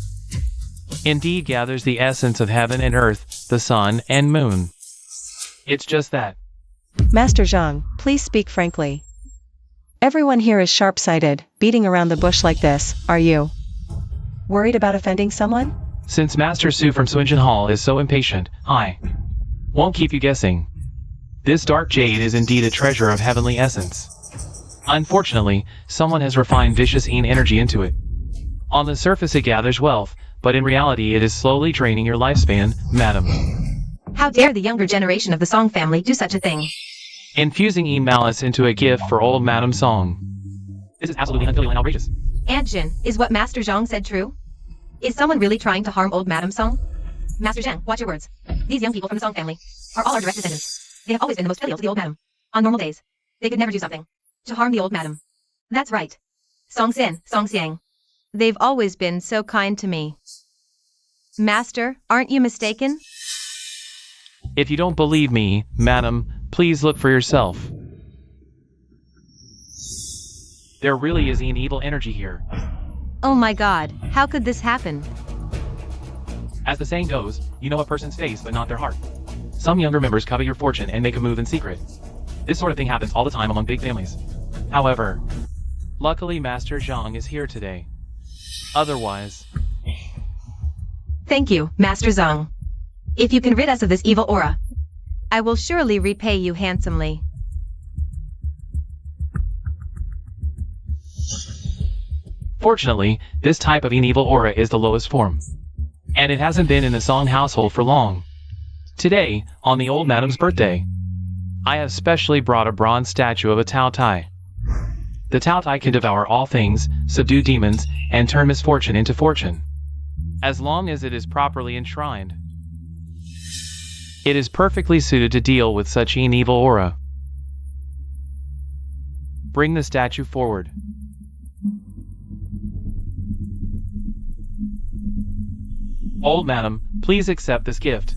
indeed gathers the essence of heaven and earth, the sun and moon. It's just that. Master Zhang, please speak frankly. Everyone here is sharp-sighted, beating around the bush like this, are you worried about offending someone? Since Master Su from Swinjin Hall is so impatient, I won't keep you guessing. This dark jade is indeed a treasure of heavenly essence. Unfortunately, someone has refined vicious energy into it. On the surface it gathers wealth, but in reality it is slowly draining your lifespan, madam. How dare the younger generation of the Song family do such a thing? infusing e-malice into a gift for old Madame Song. This is absolutely unfilial and outrageous. Aunt Jin, is what Master Zhang said true? Is someone really trying to harm old Madame Song? Master Zhang, watch your words. These young people from the Song family are all our direct descendants. They have always been the most filial to the old Madame. On normal days, they could never do something to harm the old Madame. That's right. Song Xian, Song Xiang. They've always been so kind to me. Master, aren't you mistaken? If you don't believe me, Madam, please look for yourself. There really is an evil energy here. Oh my god, how could this happen? As the saying goes, you know a person's face but not their heart. Some younger members covet your fortune and make a move in secret. This sort of thing happens all the time among big families. However, Luckily Master Zhang is here today. Otherwise... Thank you, Master Zhang. If you can rid us of this evil aura, I will surely repay you handsomely. Fortunately, this type of an evil aura is the lowest form. And it hasn't been in the Song household for long. Today, on the old Madame's birthday, I have specially brought a bronze statue of a Tao Tai. The Tao Tai can devour all things, subdue demons, and turn misfortune into fortune. As long as it is properly enshrined. It is perfectly suited to deal with such an evil aura. Bring the statue forward. Old Madam, please accept this gift.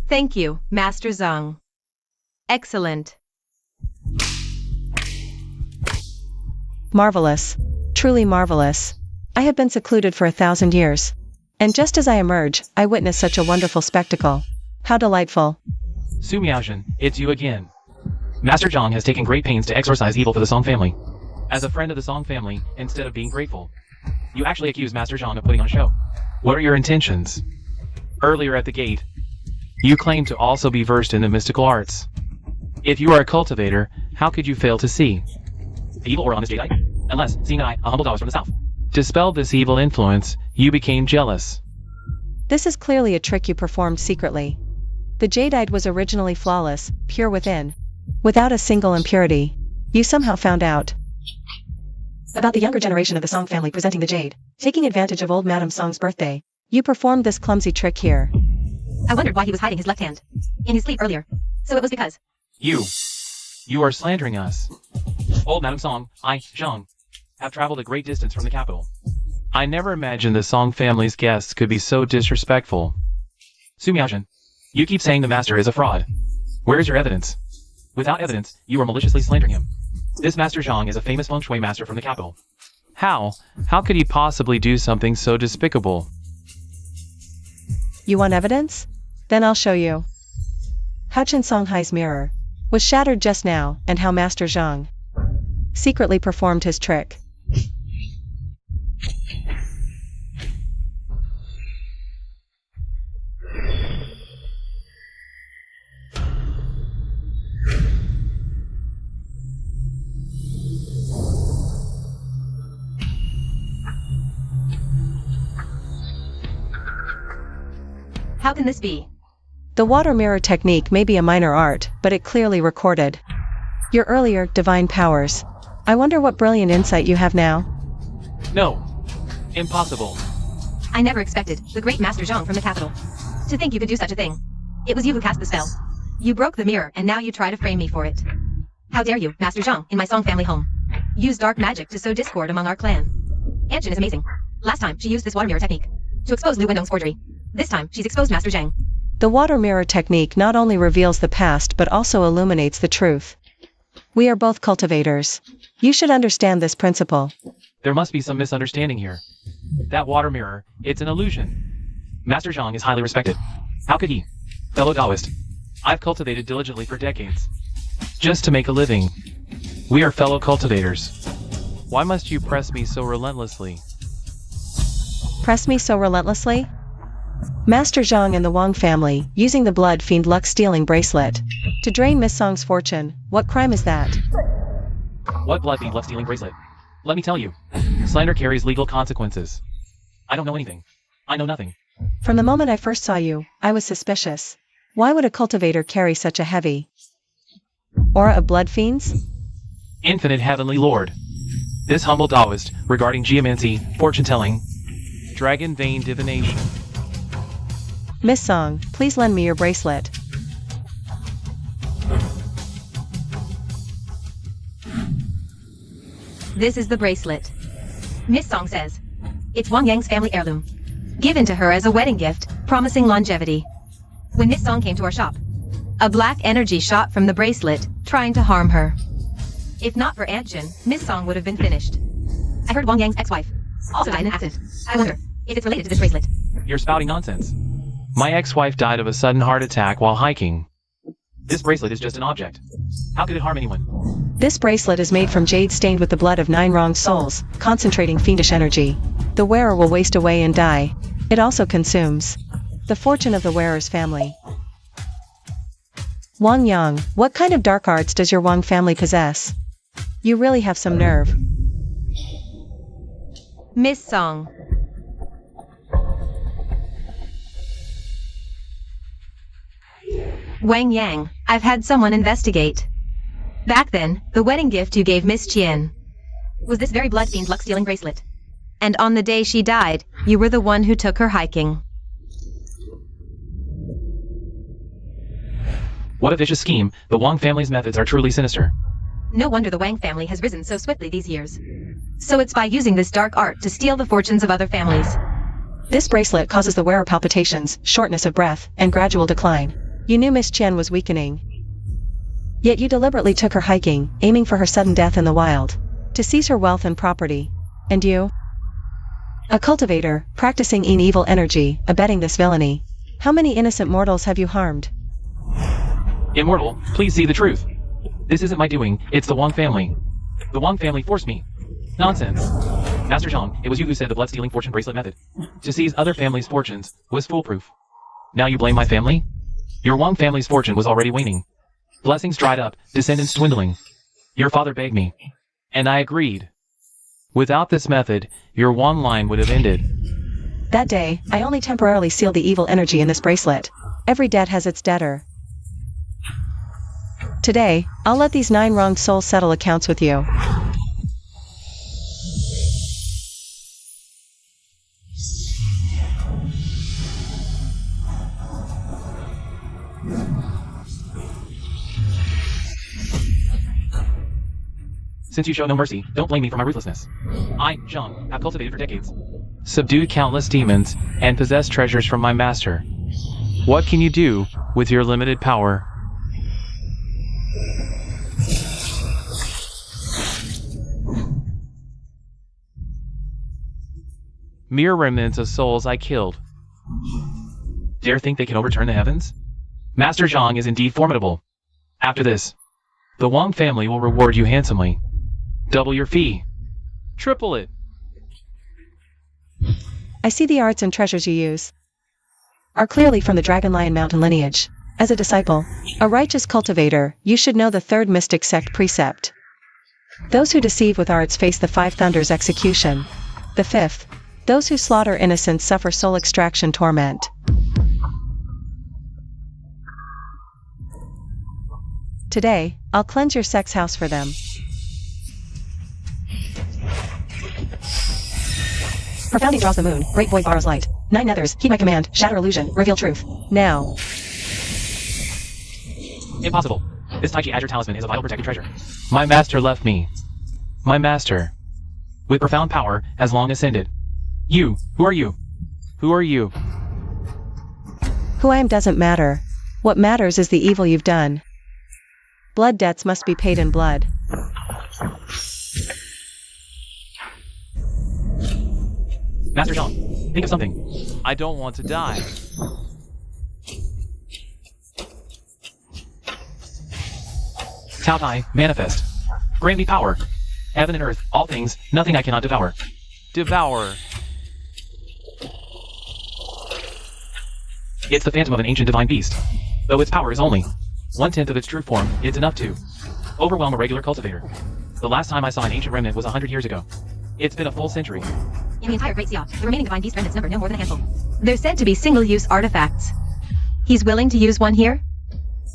Thank you, Master Zhang. Excellent. Marvelous. Truly marvelous. I have been secluded for 1,000 years. And just as I emerge, I witness such a wonderful spectacle. How delightful. Su Miaojin, it's you again. Master Zhang has taken great pains to exorcise evil for the Song family. As a friend of the Song family, instead of being grateful, you actually accuse Master Zhang of putting on a show. What are your intentions? Earlier at the gate, you claimed to also be versed in the mystical arts. If you are a cultivator, how could you fail to see The evil aura on this jadeite? Unless, seeing that a humble Taoist from the south. Dispel this evil influence, you became jealous. This is clearly a trick you performed secretly. The jadeite was originally flawless, pure within. Without a single impurity. You somehow found out about the younger generation of the Song family presenting the jade. Taking advantage of old Madame Song's birthday, you performed this clumsy trick here. I wondered why he was hiding his left hand in his sleep earlier. So it was because... You are slandering us. Old Madame Song, I, Zhang, have traveled a great distance from the capital. I never imagined the Song family's guests could be so disrespectful. Su Miaojin, you keep saying the master is a fraud. Where is your evidence? Without evidence, you are maliciously slandering him. This Master Zhang is a famous feng shui master from the capital. How could he possibly do something so despicable? You want evidence? Then I'll show you. How Chen Songhai's mirror was shattered just now, and how Master Zhang secretly performed his trick. How can this be? The water mirror technique may be a minor art, but it clearly recorded your earlier divine powers. I wonder what brilliant insight you have now. No. Impossible. I never expected the great Master Zhang from the capital to think you could do such a thing. It was you who cast the spell. You broke the mirror and now you try to frame me for it. How dare you, Master Zhang, in my Song family home, use dark magic to sow discord among our clan. Aunt Jin is amazing. Last time, she used this water mirror technique to expose Lu Wendong's forgery. This time, she's exposed Master Zhang. The water mirror technique not only reveals the past but also illuminates the truth. We are both cultivators. You should understand this principle. There must be some misunderstanding here. That water mirror, it's an illusion. Master Zhang is highly respected. How could he? Fellow Taoist, I've cultivated diligently for decades. Just to make a living. We are fellow cultivators. Why must you press me so relentlessly? Press me so relentlessly? Master Zhang and the Wang family, using the blood fiend luck stealing bracelet to drain Miss Song's fortune. What crime is that? What blood fiend luck stealing bracelet? Let me tell you. Slander carries legal consequences. I don't know anything. I know nothing. From the moment I first saw you, I was suspicious. Why would a cultivator carry such a heavy Aura of blood fiends? Infinite Heavenly Lord. This humble Taoist, regarding geomancy, fortune-telling, dragon vein divination. Miss Song, please lend me your bracelet. This is the bracelet. Miss Song says. It's Wang Yang's family heirloom. Given to her as a wedding gift, promising longevity. When Miss Song came to our shop, a black energy shot from the bracelet, trying to harm her. If not for Aunt Jin, Miss Song would have been finished. I heard Wang Yang's ex-wife also died in an accident. I wonder if it's related to this bracelet. You're spouting nonsense. My ex-wife died of a sudden heart attack while hiking. This bracelet is just an object. How could it harm anyone? This bracelet is made from jade stained with the blood of 9 wronged souls, concentrating fiendish energy. The wearer will waste away and die. It also consumes the fortune of the wearer's family. Wang Yang, what kind of dark arts does your Wang family possess? You really have some nerve. Miss Song. Wang Yang, I've had someone investigate. Back then, the wedding gift you gave Miss Qian was this very blood fiend luck-stealing bracelet. And on the day she died, you were the one who took her hiking. What a vicious scheme. The Wang family's methods are truly sinister. No wonder the Wang family has risen so swiftly these years. So it's by using this dark art to steal the fortunes of other families. This bracelet causes the wearer palpitations, shortness of breath, and gradual decline. You knew Miss Qian was weakening. Yet you deliberately took her hiking, aiming for her sudden death in the wild, to seize her wealth and property. And you? A cultivator, practicing in evil energy, abetting this villainy. How many innocent mortals have you harmed? Immortal, please see the truth. This isn't my doing, it's the Wang family. The Wang family forced me. Nonsense. Master Zhang, it was you who said the blood-stealing fortune bracelet method to seize other families' fortunes was foolproof. Now you blame my family? Your Wang family's fortune was already waning. Blessings dried up, descendants dwindling. Your father begged me, and I agreed. Without this method, your Wang line would have ended. That day, I only temporarily sealed the evil energy in this bracelet. Every debt has its debtor. Today, I'll let these 9 wronged souls settle accounts with you. Since you show no mercy, don't blame me for my ruthlessness. I, Zhang, have cultivated for decades, subdued countless demons, and possessed treasures from my master. What can you do with your limited power? Mere remnants of souls I killed. Dare think they can overturn the heavens? Master Zhang is indeed formidable. After this, the Wang family will reward you handsomely. Double your fee. Triple it. I see the arts and treasures you use are clearly from the Dragon Lion Mountain lineage. As a disciple, a righteous cultivator, you should know the 3rd mystic sect precept. Those who deceive with arts face the 5 thunders execution. The 5th, those who slaughter innocents suffer soul extraction torment. Today, I'll cleanse your sex house for them. Profounding draws the moon, great void borrows light. 9 nethers, heed my command, shatter illusion, reveal truth. Now. Impossible. This Tai Chi Azure talisman is a vital protected treasure. My master left me. My master. With profound power, has long ascended. You, who are you? Who are you? Who I am doesn't matter. What matters is the evil you've done. Blood debts must be paid in blood. Master Zhang, think of something. I don't want to die. Tao Tai, manifest. Grant me power. Heaven and earth, all things, nothing I cannot devour. Devour. It's the phantom of an ancient divine beast. Though its power is only 1/10 of its true form, it's enough to overwhelm a regular cultivator. The last time I saw an ancient remnant was 100 years ago. It's been a full century. In the entire Great Sea, the remaining divine beast remnants number no more than a handful. They're said to be single-use artifacts. He's willing to use one here?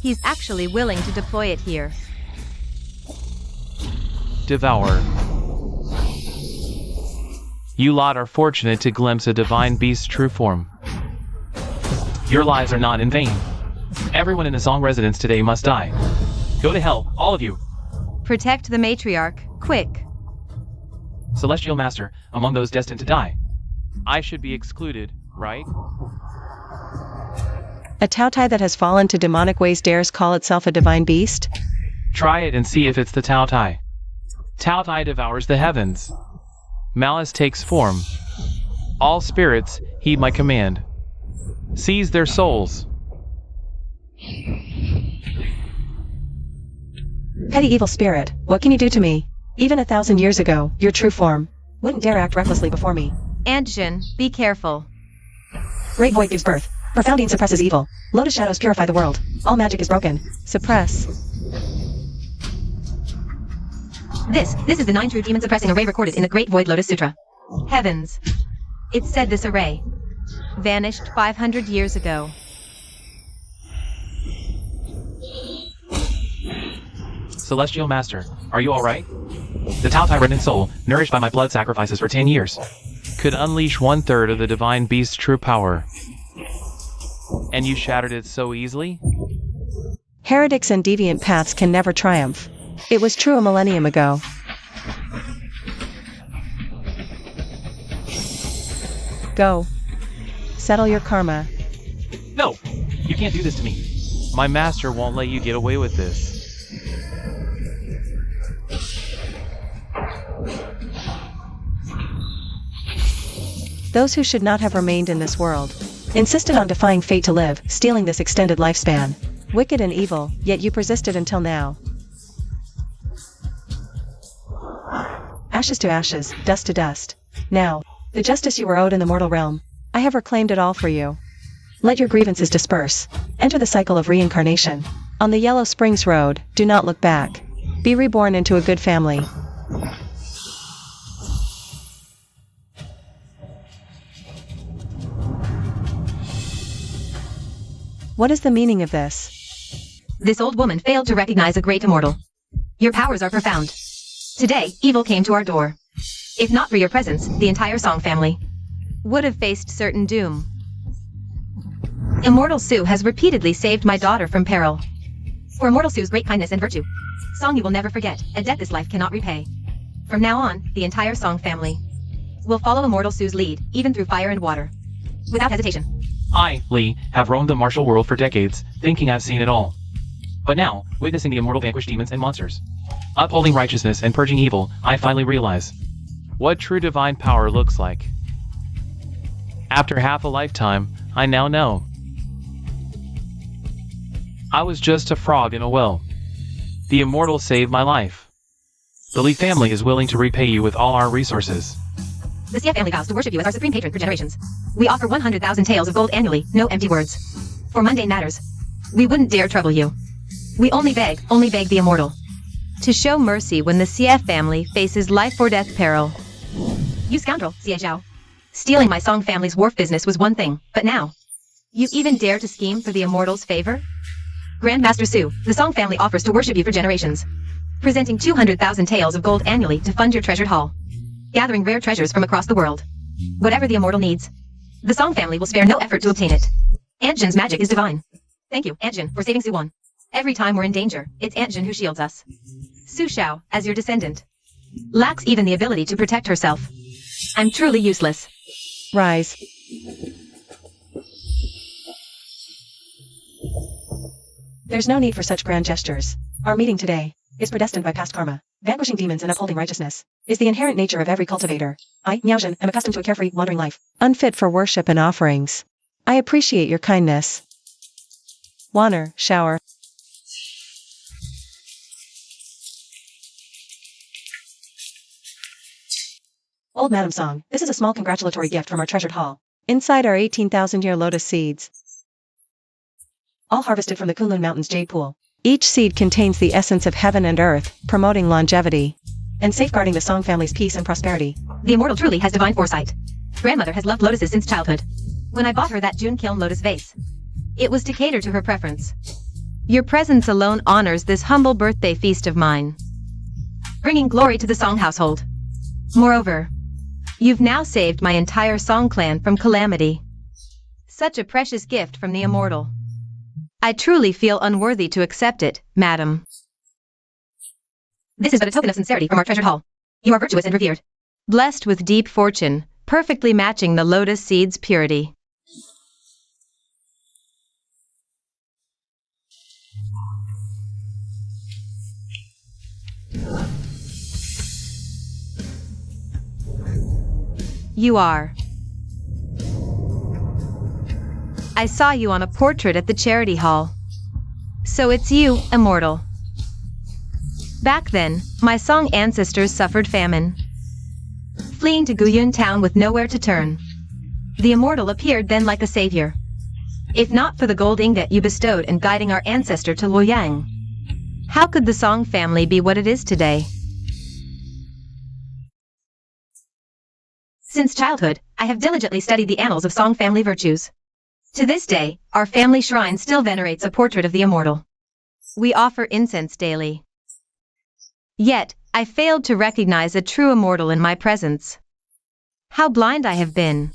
He's actually willing to deploy it here. devour. You lot are fortunate to glimpse a divine beast's true form. Your lives are not in vain. Everyone in the Song residence today must die. Go to hell, all of you. Protect the matriarch, quick. Celestial Master, among those destined to die. I should be excluded, right? A Tautai that has fallen to demonic ways dares call itself a divine beast? Try it and see if it's the Tautai. Tautai devours the heavens. Malice takes form. All spirits heed my command. Seize their souls. Petty evil spirit, what can you do to me? Even 1,000 years ago, your true form wouldn't dare act recklessly before me. Antjin, be careful. Great void gives birth. Profounding suppresses evil. Lotus shadows purify the world. All magic is broken. Suppress. This is the 9 true demon suppressing array recorded in the Great Void Lotus Sutra. Heavens. It said this array vanished 500 years ago. Celestial Master, are you alright? The Tautai remnant soul, nourished by my blood sacrifices for 10 years, Could unleash 1/3 of the divine beast's true power. And you shattered it so easily? Heretics and deviant paths can never triumph. It was true a millennium ago. Go. Settle your karma. No! You can't do this to me. My master won't let you get away with this. Those who should not have remained in this world insisted on defying fate to live, stealing this extended lifespan. Wicked and evil, yet you persisted until now. Ashes to ashes, dust to dust. Now, the justice you were owed in the mortal realm, I have reclaimed it all for you. Let your grievances disperse. Enter the cycle of reincarnation. On the Yellow Springs Road, do not look back. Be reborn into a good family. What is the meaning of this? This old woman failed to recognize a great immortal. Your powers are profound. Today, evil came to our door. If not for your presence, the entire Song family would have faced certain doom. Immortal Sue has repeatedly saved my daughter from peril. For Immortal Sue's great kindness and virtue, Song you will never forget, a debt this life cannot repay. From now on, the entire Song family will follow Immortal Sue's lead, even through fire and water, without hesitation. I, Lee, have roamed the martial world for decades, thinking I've seen it all. But now, witnessing the immortal vanquish demons and monsters, upholding righteousness and purging evil, I finally realize What true divine power looks like. After half a lifetime, I now know. I was just a frog in a well. The immortal saved my life. The Lee family is willing to repay you with all our resources. The CF family vows to worship you as our supreme patron for generations. We offer 100,000 taels of gold annually, no empty words. For mundane matters, we wouldn't dare trouble you. We only beg the immortal to show mercy when the CF family faces life or death peril. You scoundrel, Xie Zhao. Stealing my Song family's wharf business was one thing, but now, you even dare to scheme for the immortal's favor? Grandmaster Su, the Song family offers to worship you for generations, presenting 200,000 taels of gold annually to fund your treasured hall, gathering rare treasures from across the world. Whatever the immortal needs, the Song family will spare no effort to obtain it. Antjin's magic is divine. Thank you, Antjin, for saving Su-won. Every time we're in danger, it's Antjin who shields us. Su Xiao, as your descendant, lacks even the ability to protect herself. I'm truly useless. Rise. There's no need for such grand gestures. Our meeting today is predestined by past karma. Vanquishing demons and upholding righteousness is the inherent nature of every cultivator. I, Miaojin, am accustomed to a carefree, wandering life, unfit for worship and offerings. I appreciate your kindness. Waner, shower. Old Madam Song, this is a small congratulatory gift from our treasured hall. Inside are 18,000-year lotus seeds, all harvested from the Kunlun Mountains jade pool. Each seed contains the essence of heaven and earth, promoting longevity and safeguarding the Song family's peace and prosperity. The immortal truly has divine foresight. Grandmother has loved lotuses since childhood. When I bought her that June Kiln lotus vase, it was to cater to her preference. Your presence alone honors this humble birthday feast of mine. bringing glory to the Song household. Moreover, you've now saved my entire Song clan from calamity. Such a precious gift from the immortal. I truly feel unworthy to accept it, madam. This is but a token of sincerity from our treasured hall. You are virtuous and revered. Blessed with deep fortune, perfectly matching the lotus seed's purity. You are. I saw you on a portrait at the charity hall. So it's you, immortal. Back then, my Song ancestors suffered famine. Fleeing to Guyun town with nowhere to turn. The immortal appeared then like a savior. If not for the gold ingot you bestowed in guiding our ancestor to Luoyang, how could the Song family be what it is today? Since childhood, I have diligently studied the annals of Song family virtues. To this day, our family shrine still venerates a portrait of the immortal. We offer incense daily. Yet, I failed to recognize a true immortal in my presence. How blind I have been.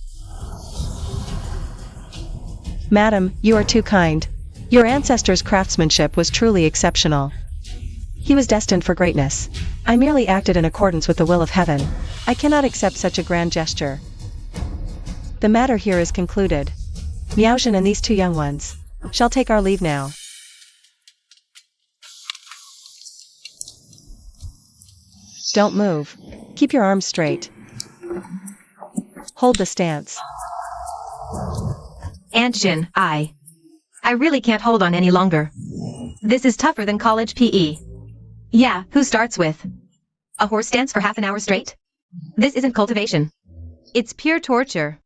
Madam, you are too kind. Your ancestor's craftsmanship was truly exceptional. He was destined for greatness. I merely acted in accordance with the will of heaven. I cannot accept such a grand gesture. The matter here is concluded. Miaozhen and these two young ones shall take our leave now. Don't move. Keep your arms straight. Hold the stance. Aunt Jin, I really can't hold on any longer. This is tougher than college PE. Yeah, who starts with a horse stance for half an hour straight? This isn't cultivation. It's pure torture.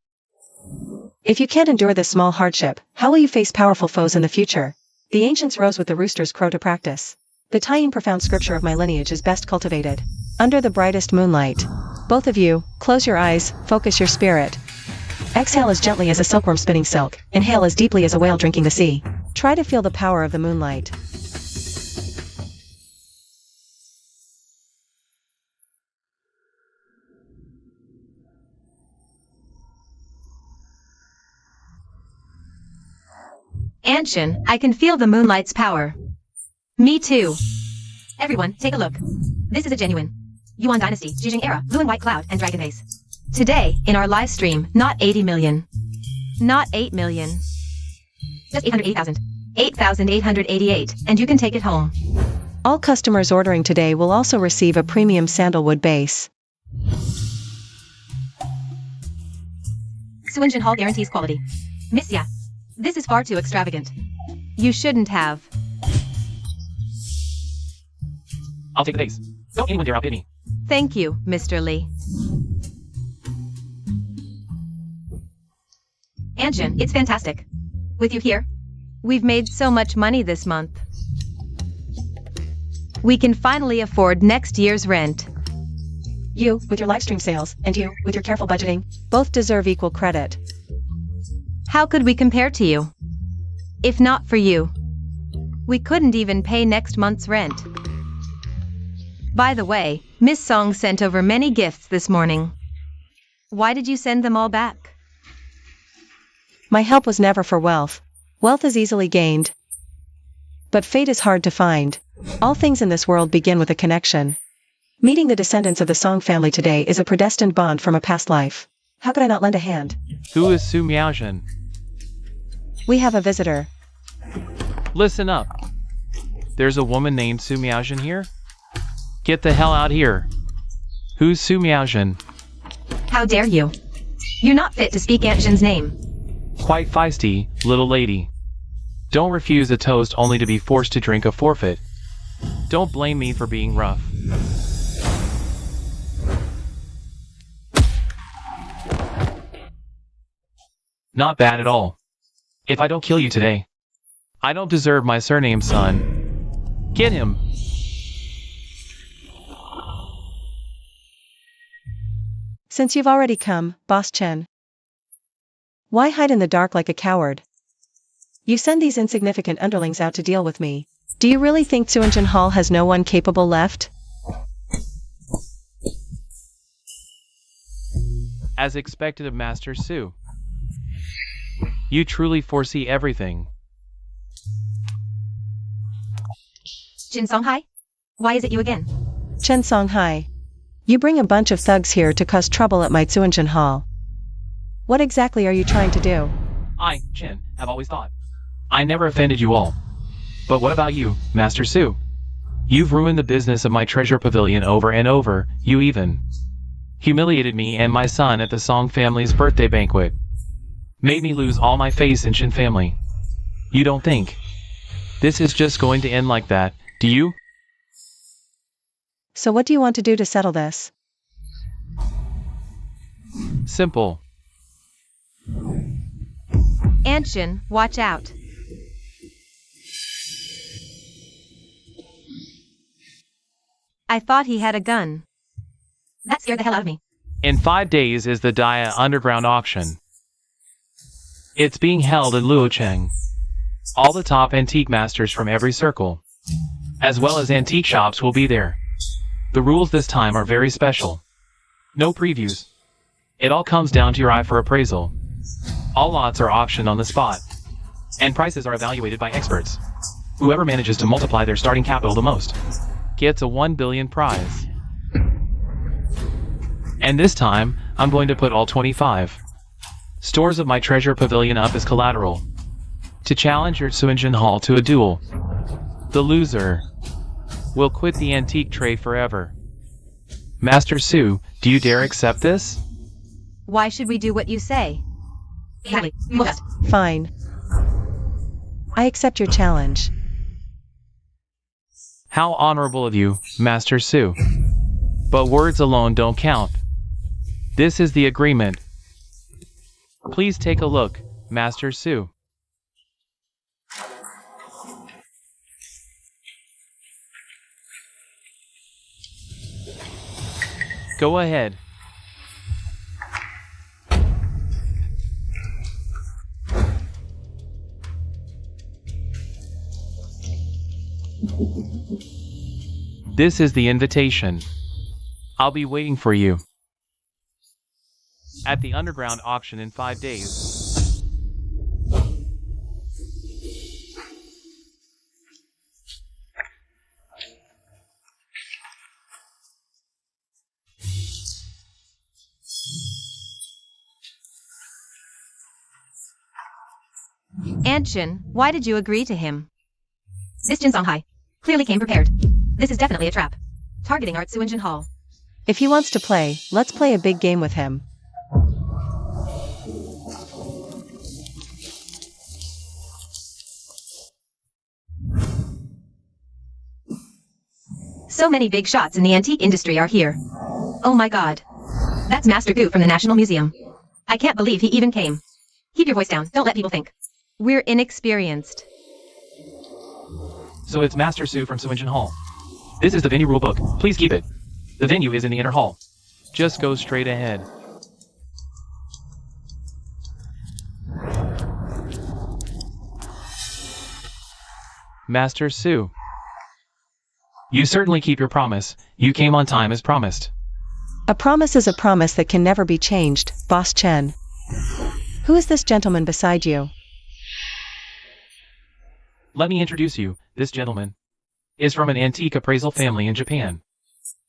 If you can't endure this small hardship, how will you face powerful foes in the future? The ancients rose with the rooster's crow to practice. The tying profound scripture of my lineage is best cultivated under the brightest moonlight. Both of you, close your eyes, focus your spirit. Exhale as gently as a silkworm spinning silk, inhale as deeply as a whale drinking the sea. Try to feel the power of the moonlight. Anshin, I can feel the moonlight's power. Me too. Everyone, take a look. This is a genuine Yuan Dynasty, Jijing era, blue and white cloud, and dragon vase. Today, in our live stream, not 80 million. Not 8 million. Just 880,000. 8,888, and you can take it home. All customers ordering today will also receive a premium sandalwood base. Suinjin Hall guarantees quality. Miss Ya, this is far too extravagant. You shouldn't have. I'll take the base. Don't anyone dare outbid me. Thank you, Mr. Lee. Anshin, it's fantastic. With you here, we've made so much money this month. We can finally afford next year's rent. You, with your livestream sales, and you, with your careful budgeting, both deserve equal credit. How could we compare to you? If not for you, we couldn't even pay next month's rent. By the way, Miss Song sent over many gifts this morning. Why did you send them all back? My help was never for wealth. Wealth is easily gained, but fate is hard to find. All things in this world begin with a connection. Meeting the descendants of the Song family today is a predestined bond from a past life. How could I not lend a hand? Who is Su Miaozhen? We have a visitor. Listen up. There's a woman named Su Miaozhen here? Get the hell out here. Who's Su Miaozhen? How dare you? You're not fit to speak Aunt Jin's name. Quite feisty, little lady. Don't refuse a toast only to be forced to drink a forfeit. Don't blame me for being rough. Not bad at all. If I don't kill you today, I don't deserve my surname, son. Get him. Since you've already come, Boss Chen, why hide in the dark like a coward? You send these insignificant underlings out to deal with me. Do you really think Suinjin Hall has no one capable left? As expected of Master Su. You truly foresee everything. Jin Songhai? Why is it you again? Chen Songhai. You bring a bunch of thugs here to cause trouble at my Tsuanjin Hall. What exactly are you trying to do? I, Chen, have always thought I never offended you all. But what about you, Master Su? You've ruined the business of my treasure pavilion over and over. You even humiliated me and my son at the Song family's birthday banquet. Made me lose all my faith in Shin family. You don't think this is just going to end like that, do you? So what do you want to do to settle this? Simple. Anshin, watch out. I thought he had a gun. That scared the hell out of me. In 5 days is the Dia Underground Auction. It's being held in Luocheng. All the top antique masters from every circle, as well as antique shops, will be there. The rules this time are very special. No previews. It all comes down to your eye for appraisal. All lots are auctioned on the spot, and prices are evaluated by experts. Whoever manages to multiply their starting capital the most Gets a 1 billion prize. And this time, I'm going to put all 25 stores of my treasure pavilion up as collateral to challenge your Tsuanjin Hall to a duel. The loser will quit the antique trade forever. Master Su, do you dare accept this? Why should we do what you say? Exactly. We will just. Fine. I accept your challenge. How honorable of you, Master Su. But words alone don't count. This is the agreement. Please take a look, Master Su. Go ahead. This is the invitation. I'll be waiting for you at the underground auction in 5 days. Anshin, why did you agree to him? This Jin Songhai clearly came prepared. This is definitely a trap. Targeting our Tsuanjin Hall. If he wants to play, let's play a big game with him. So many big shots in the antique industry are here. Oh my god. That's Master Gu from the National Museum. I can't believe he even came. Keep your voice down, don't let people think we're inexperienced. So it's Master Su from Tsuanjin Hall. This is the venue rule book. Please keep it. The venue is in the inner hall. Just go straight ahead. Master Su. You certainly keep your promise. You came on time as promised. A promise is a promise that can never be changed, Boss Chen. Who is this gentleman beside you? Let me introduce you. This gentleman is from an antique appraisal family in Japan.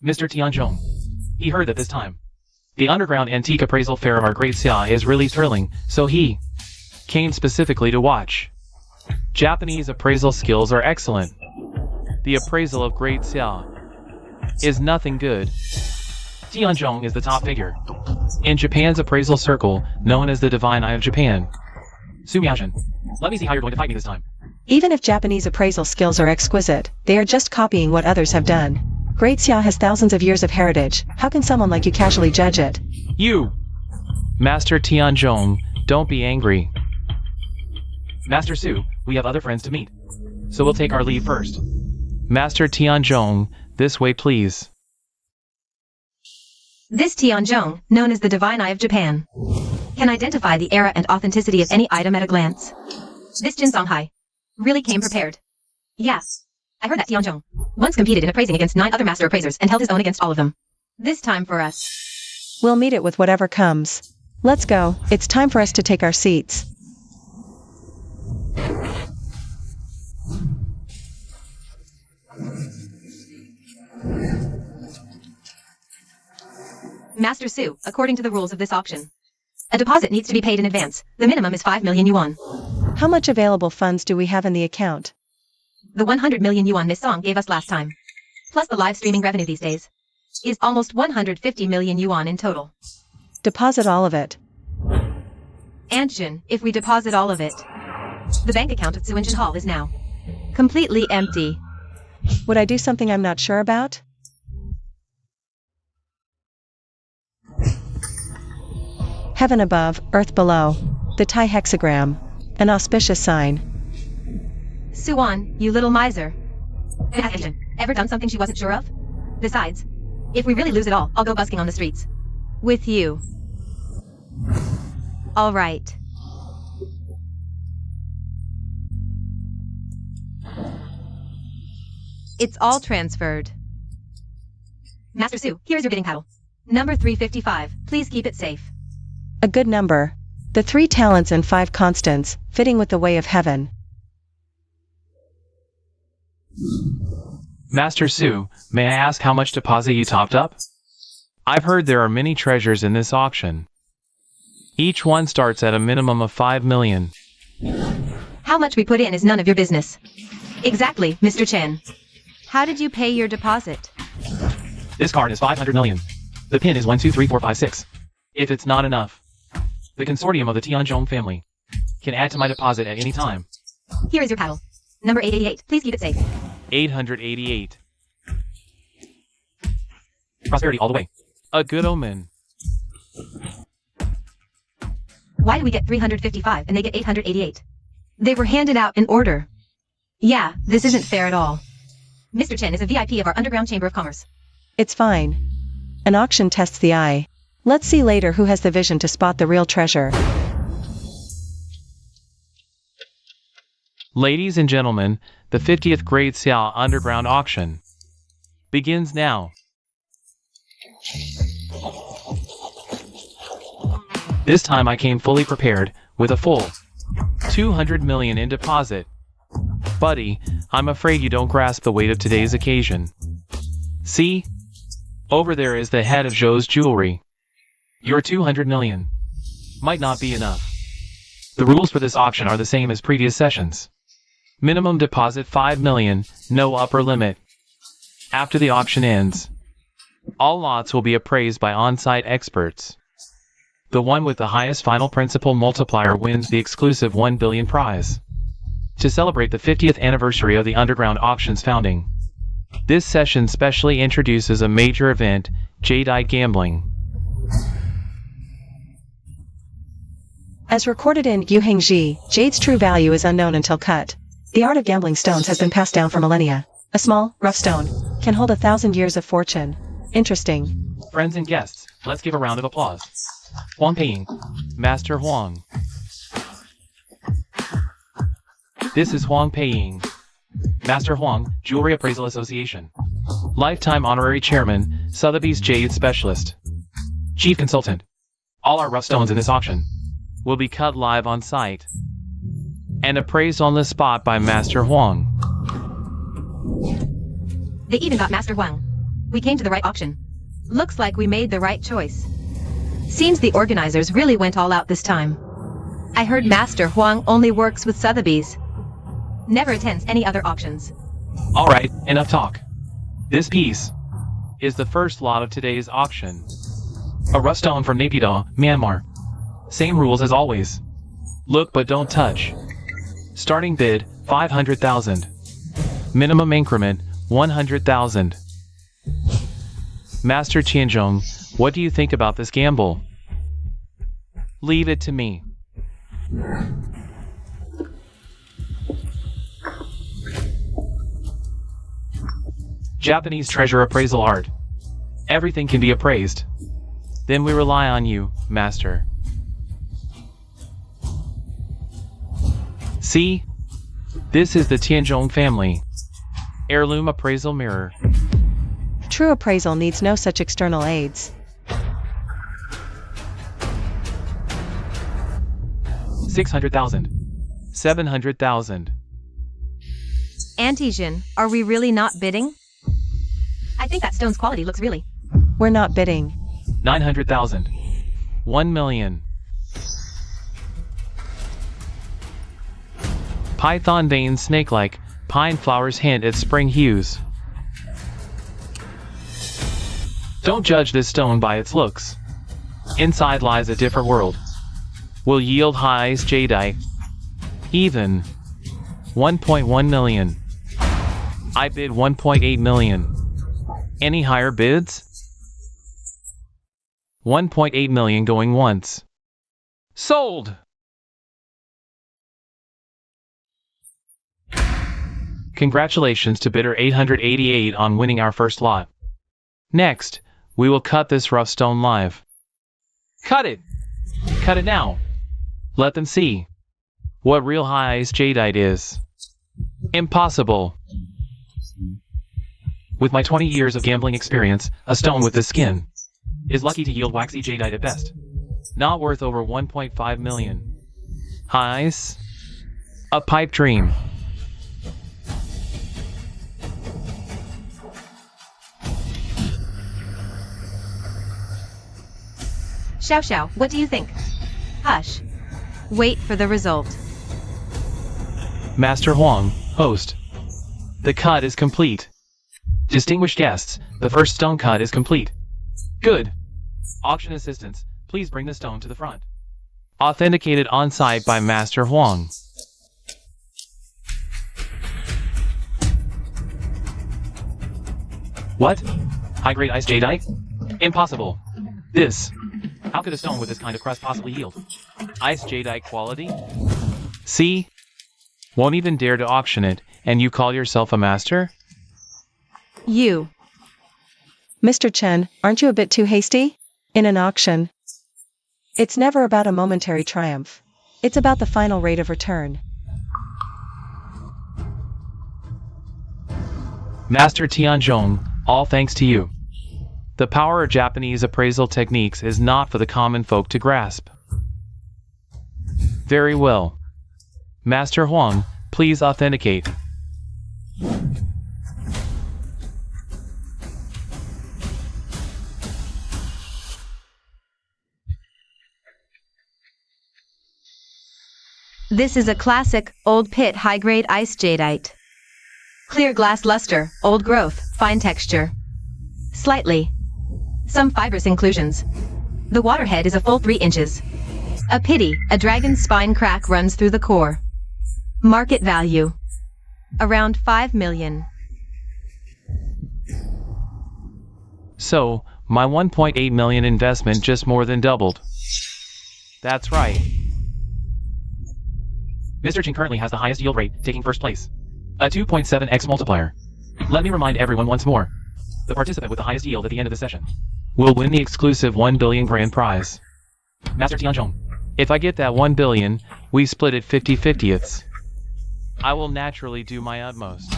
Mr. Tianzhong. He heard that this time the underground antique appraisal fair of our great Xia is really thrilling, so he came specifically to watch. Japanese appraisal skills are excellent. The appraisal of Great Xia is nothing good. Tianzhong is the top figure in Japan's appraisal circle, known as the Divine Eye of Japan. Su Miaojin, let me see how you're going to fight me this time. Even if Japanese appraisal skills are exquisite, they are just copying what others have done. Great Xia has thousands of years of heritage. How can someone like you casually judge it? You! Master Tianzhong, don't be angry. Master Su, we have other friends to meet, so we'll take our leave first. Master Tianzhong, this way please. This Tianzhong, known as the Divine Eye of Japan, can identify the era and authenticity of any item at a glance. This Jin Songhai really came prepared. Yeah. I heard that Tianzhong once competed in appraising against 9 other master appraisers and held his own against all of them. This time for us. We'll meet it with whatever comes. Let's go, it's time for us to take our seats. Master Su, according to the rules of this auction, a deposit needs to be paid in advance. The minimum is 5 million yuan. How much available funds do we have in the account? The 100 million yuan Miss Song gave us last time, plus the live streaming revenue these days, is almost 150 million yuan in total. Deposit all of it. And Jun, if we deposit all of it, the bank account at Suinjin Hall is now completely empty. Would I do something I'm not sure about? Heaven above, earth below. The Thai hexagram. An auspicious sign. Suan, you little miser. Has Jun ever done something she wasn't sure of? Besides, if we really lose it all, I'll go busking on the streets. With you. All right. It's all transferred. Master Su, here's your bidding paddle. Number 355. Please keep it safe. A good number. The 3 talents and 5 constants, fitting with the way of heaven. Master Su, may I ask how much deposit you topped up? I've heard there are many treasures in this auction. Each one starts at a minimum of 5 million. How much we put in is none of your business. Exactly, Mr. Chen. How did you pay your deposit? This card is 500 million. The pin is 123456. If it's not enough, the consortium of the Tianzhong family can add to my deposit at any time. Here is your paddle. Number 888. Please keep it safe. 888. Prosperity all the way. A good omen. Why did we get 355 and they get 888? They were handed out in order. Yeah, this isn't fair at all. Mr. Chen is a VIP of our underground chamber of commerce. It's fine. An auction tests the eye. Let's see later who has the vision to spot the real treasure. Ladies and gentlemen, the 50th Grade Xiao Underground Auction begins now. This time I came fully prepared, with a full 200 million in deposit. Buddy, I'm afraid you don't grasp the weight of today's occasion. See? Over there is the head of Zhou's jewelry. Your 200 million might not be enough. The rules for this auction are the same as previous sessions. Minimum deposit 5 million, no upper limit. After the auction ends, all lots will be appraised by on-site experts. The one with the highest final principal multiplier wins the exclusive 1 billion prize. To celebrate the 50th anniversary of the underground auction's founding, this session specially introduces a major event, Jadeite Gambling. As recorded in Yu Hengji, jade's true value is unknown until cut. The art of gambling stones has been passed down for millennia. A small, rough stone can hold 1,000 years of fortune. Interesting. Friends and guests, let's give a round of applause. Huang Peiying. Master Huang. This is Huang Peiying. Master Huang, Jewelry Appraisal Association. Lifetime Honorary Chairman, Sotheby's Jade Specialist. Chief Consultant. All our rough stones in this auction Will be cut live on site and appraised on the spot by Master Huang. They even got Master Huang. We came to the right auction. Looks like we made the right choice. Seems the organizers really went all out this time. I heard Master Huang only works with Sotheby's. Never attends any other auctions. Alright, enough talk. This piece Is the first lot of today's auction. a rough stone from Naypyidaw, Myanmar. Same rules as always. Look but don't touch. Starting bid, 500,000. Minimum increment, 100,000. Master Tianzhong, what do you think about this gamble? Leave it to me. Japanese treasure appraisal art. Everything can be appraised. Then we rely on you, Master. See? This is the Tianzhong family. Heirloom appraisal mirror. True appraisal needs no such external aids. 600,000. 700,000. Antesian, are we really not bidding? I think that stone's quality looks really. We're not bidding. 900,000. 1 million. Python veins snake-like, pine flowers hint at spring hues. Don't judge this stone by its looks. Inside lies a different world. Will yield highs jadeite. Even. 1.1 million. I bid 1.8 million. Any higher bids? 1.8 million going once. Sold! Congratulations to bidder 888 on winning our first lot. Next, we will cut this rough stone live. Cut it! Cut it now! Let them see what real high ice jadeite is. Impossible. With my 20 years of gambling experience, a stone with this skin is lucky to yield waxy jadeite at best. Not worth over 1.5 million. Highs? A pipe dream. Xiao Xiao, what do you think? Hush. Wait for the result. Master Huang, host. The cut is complete. Distinguished guests, the first stone cut is complete. Good. Auction assistants, please bring the stone to the front. Authenticated on-site by Master Huang. What? High-grade ice jadeite? Impossible. This. How could a stone with this kind of crust possibly yield ice jadeite quality? See? Won't even dare to auction it, and you call yourself a master? You. Mr. Chen, aren't you a bit too hasty? In an auction, it's never about a momentary triumph. It's about the final rate of return. Master Tianzhong, all thanks to you. The power of Japanese appraisal techniques is not for the common folk to grasp. Very well. Master Huang, please authenticate. This is a classic, old pit high-grade ice jadeite. Clear glass luster, old growth, fine texture. Slightly. Some fibrous inclusions. The waterhead is a full 3 inches. A pity, a dragon's spine crack runs through the core. Market value. Around 5 million. So, my 1.8 million investment just more than doubled. That's right. Mr. Chen currently has the highest yield rate, taking first place. A 2.7x multiplier. Let me remind everyone once more. The participant with the highest yield at the end of the session Will win the exclusive 1 billion grand prize. Master Tianzhong. If I get that 1 billion, we split it 50/50ths. I will naturally do my utmost.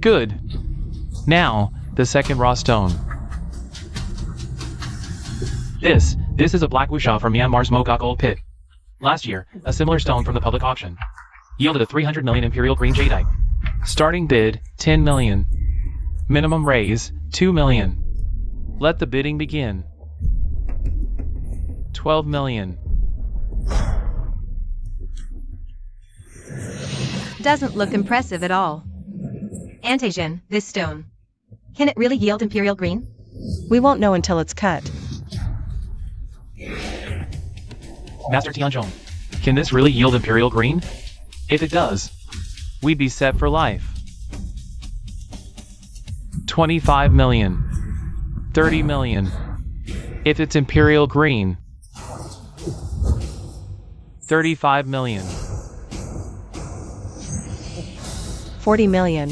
Good. Now, the second raw stone. This is a black wuxia from Myanmar's Mogok Old Pit. Last year, a similar stone from the public auction yielded a 300 million imperial green jadeite. Starting bid, 10 million. Minimum raise, 2 million. Let the bidding begin. 12 million. Doesn't look impressive at all. Antesian, this stone. Can it really yield imperial green? We won't know until it's cut. Master Tianzhong. Can this really yield imperial green? If it does, We'd be set for life. 25 million. 30 million. If it's imperial green. 35 million. 40 million.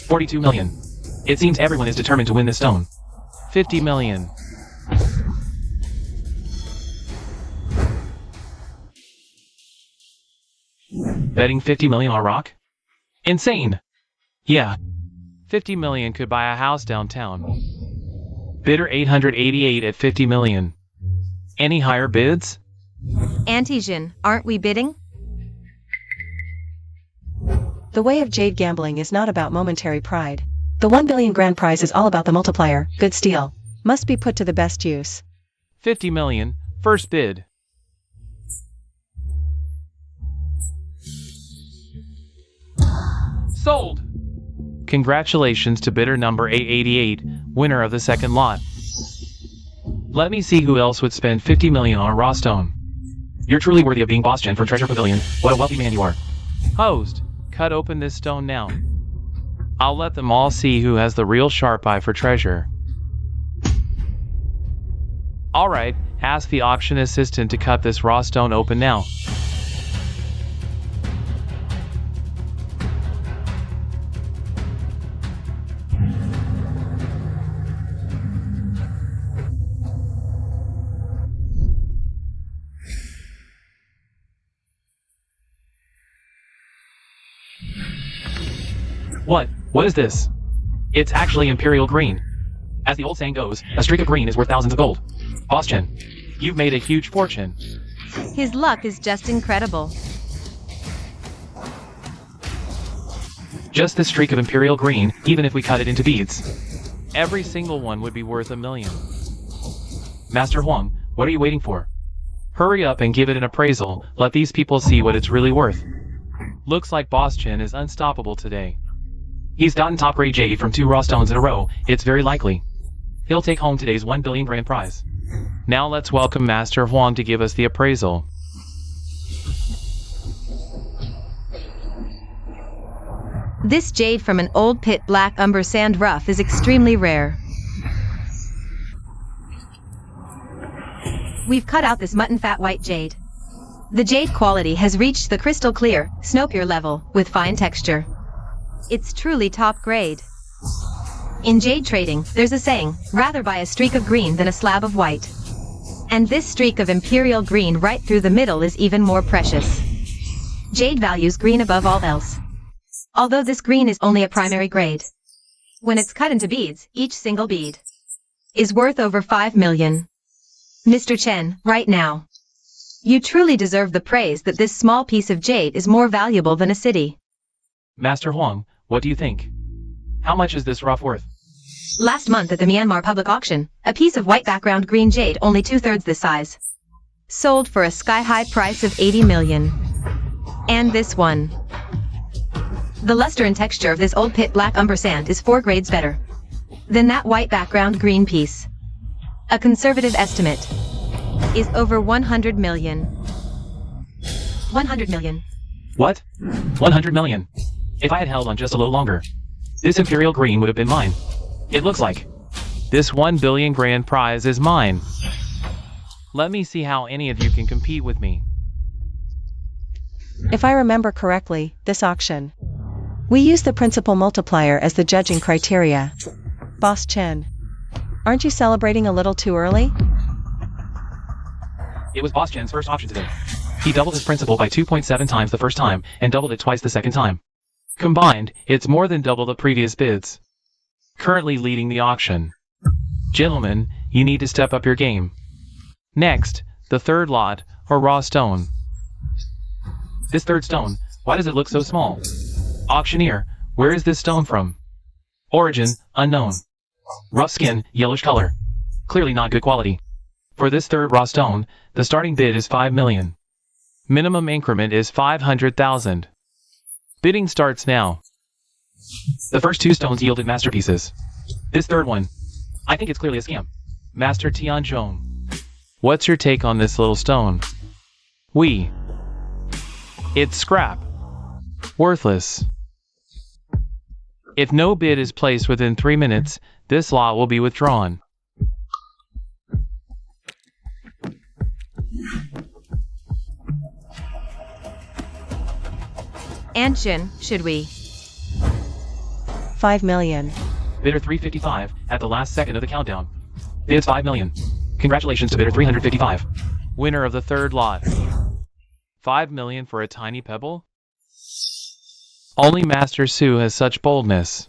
42 million. It seems everyone is determined to win this stone. 50 million. Betting 50 million on rock? Insane! Yeah. 50 million could buy a house downtown. Bidder 888 at 50 million. Any higher bids? Auntie Jin, aren't we bidding? The way of jade gambling is not about momentary pride. The 1 billion grand prize is all about the multiplier. Good steal. Must be put to the best use. 50 million, first bid. Sold! Congratulations to bidder number 888, winner of the second lot. Let me see who else would spend 50 million on a raw stone. You're truly worthy of being boss Chen for Treasure Pavilion. What a wealthy man you are. Host, cut open this stone now. I'll let them all see who has the real sharp eye for treasure. Alright, ask the auction assistant to cut this raw stone open now. What is this? It's actually imperial green. As the old saying goes, a streak of green is worth thousands of gold. Boss Chen, You've made a huge fortune. His luck is just incredible. just this streak of imperial green, even if we cut it into beads. Every single one would be worth $1 million. Master Huang, what are you waiting for? Hurry up and give it an appraisal, let these people see what it's really worth. Looks like Boss Chen is unstoppable today. He's gotten top-grade jade from 2 raw stones in a row, it's very likely. He'll take home today's 1 billion grand prize. Now let's welcome Master Huang to give us the appraisal. This jade from an old pit black umber sand rough is extremely rare. We've cut out this mutton fat white jade. The jade quality has reached the crystal clear, snow pure level, with fine texture. It's truly top grade. In jade trading, there's a saying, rather buy a streak of green than a slab of white. And this streak of imperial green right through the middle is even more precious. Jade values green above all else. Although this green is only a primary grade. When it's cut into beads, each single bead is worth over 5 million. Mr. Chen, right now. You truly deserve the praise that this small piece of jade is more valuable than a city. Master Huang, what do you think? How much is this rough worth? Last month at the Myanmar public auction, a piece of white background green jade only 2/3 this size. Sold for a sky-high price of 80 million. And this one. The luster and texture of this old pit black umber sand is 4 grades better than that white background green piece. A conservative estimate is over 100 million. 100 million. What? 100 million. If I had held on just a little longer, this imperial green would have been mine. It looks like. This 1 billion grand prize is mine. Let me see how any of you can compete with me. If I remember correctly, this auction. We use the principal multiplier as the judging criteria. Boss Chen. Aren't you celebrating a little too early? It was Boss Chen's first auction today. He doubled his principal by 2.7 times the first time, and doubled it twice the second time. Combined, it's more than double the previous bids. Currently leading the auction. Gentlemen, you need to step up your game. Next, the third lot, or raw stone. This third stone, why does it look so small? Auctioneer, where is this stone from? Origin, unknown. Rough skin, yellowish color. Clearly not good quality. For this third raw stone, the starting bid is 5 million. Minimum increment is 500,000. Bidding starts now. The first 2 stones yielded masterpieces. This third one, I think it's clearly a scam. Master Tianzhong. What's your take on this little stone? It's scrap. Worthless. If no bid is placed within 3 minutes, this lot will be withdrawn. Anshin, should we? 5 million. Bidder 355 at the last second of the countdown. Bids 5 million. Congratulations to bidder 355. Winner of the third lot. 5 million for a tiny pebble? Only Master Su has such boldness.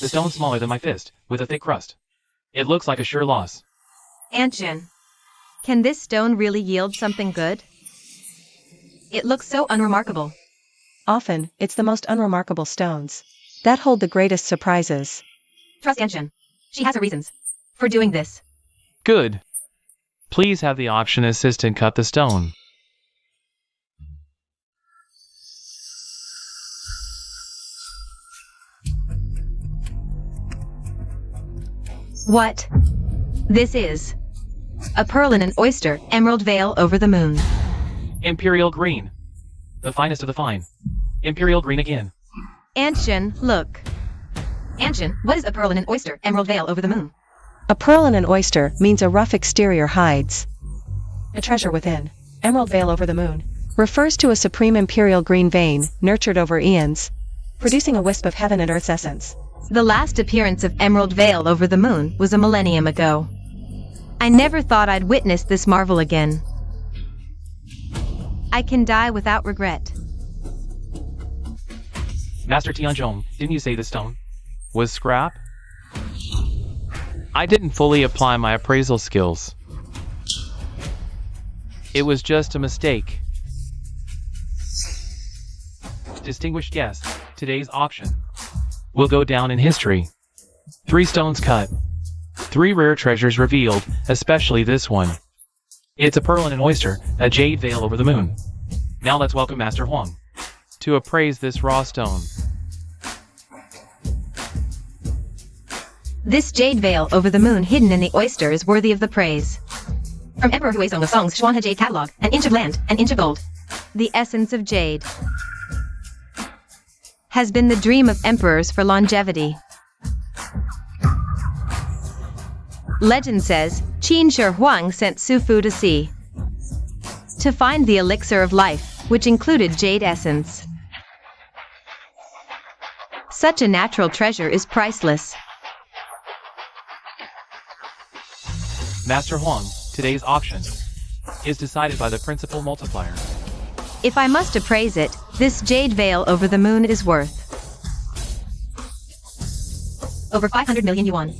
The stone's smaller than my fist, with a thick crust. It looks like a sure loss. Anshin. Can this stone really yield something good? It looks so unremarkable. Often, it's the most unremarkable stones that hold the greatest surprises. Trust Anshin. She has her reasons for doing this. Good. Please have the auction assistant cut the stone. What? This is a pearl and an oyster emerald veil over the moon. Imperial green. The finest of the fine. Imperial green again. Anshin, look. Anshin, what is a pearl and an oyster emerald veil over the moon? A pearl and an oyster means a rough exterior hides a treasure within. Emerald veil over the moon refers to a supreme imperial green vein, nurtured over eons, producing a wisp of heaven and earth's essence. The last appearance of emerald veil over the moon was a millennium ago. I never thought I'd witness this marvel again. I can die without regret. Master Tianzhong, didn't you say this stone Was scrap? I didn't fully apply my appraisal skills. It was just a mistake. Distinguished guest, today's auction will go down in history. 3 stones cut. 3 rare treasures revealed, especially this one. It's a pearl and an oyster, a jade veil over the moon. Now let's welcome Master Huang To appraise this raw stone. This jade veil over the moon hidden in the oyster is worthy of the praise. From Emperor Huizong of Song's Xuanhe Jade Catalog, an inch of land, an inch of gold. The essence of jade has been the dream of emperors for longevity. Legend says, Qin Shi Huang sent Su Fu to sea to find the elixir of life, which included jade essence. Such a natural treasure is priceless. Master Huang, today's auction is decided by the principal multiplier. If I must appraise it, this jade veil over the moon is worth over 500 million yuan.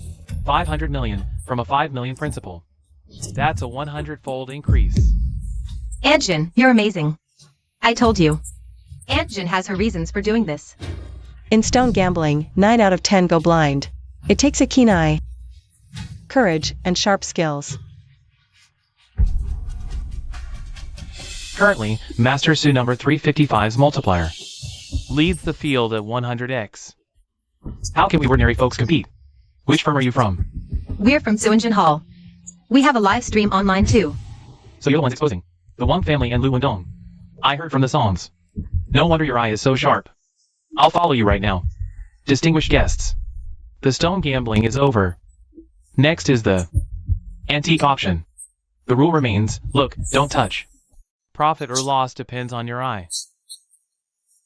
500 million from a 5 million principal. That's a 100-fold increase. Anshin, you're amazing. I told you. Anshin has her reasons for doing this. In stone gambling, 9 out of 10 go blind. It takes a keen eye, courage, and sharp skills. Currently, Master Su number 355's multiplier Leads the field at 100x. How can we ordinary folks compete? Which firm are you from? We're from Suanjin Hall. We have a live stream online too. So you're the ones exposing the Wang family and Lu Wendong. I heard from the songs. No wonder your eye is so sharp. I'll follow you right now. Distinguished guests, the stone gambling is over. Next is the antique auction. The rule remains, look, don't touch. Profit or loss depends on your eye.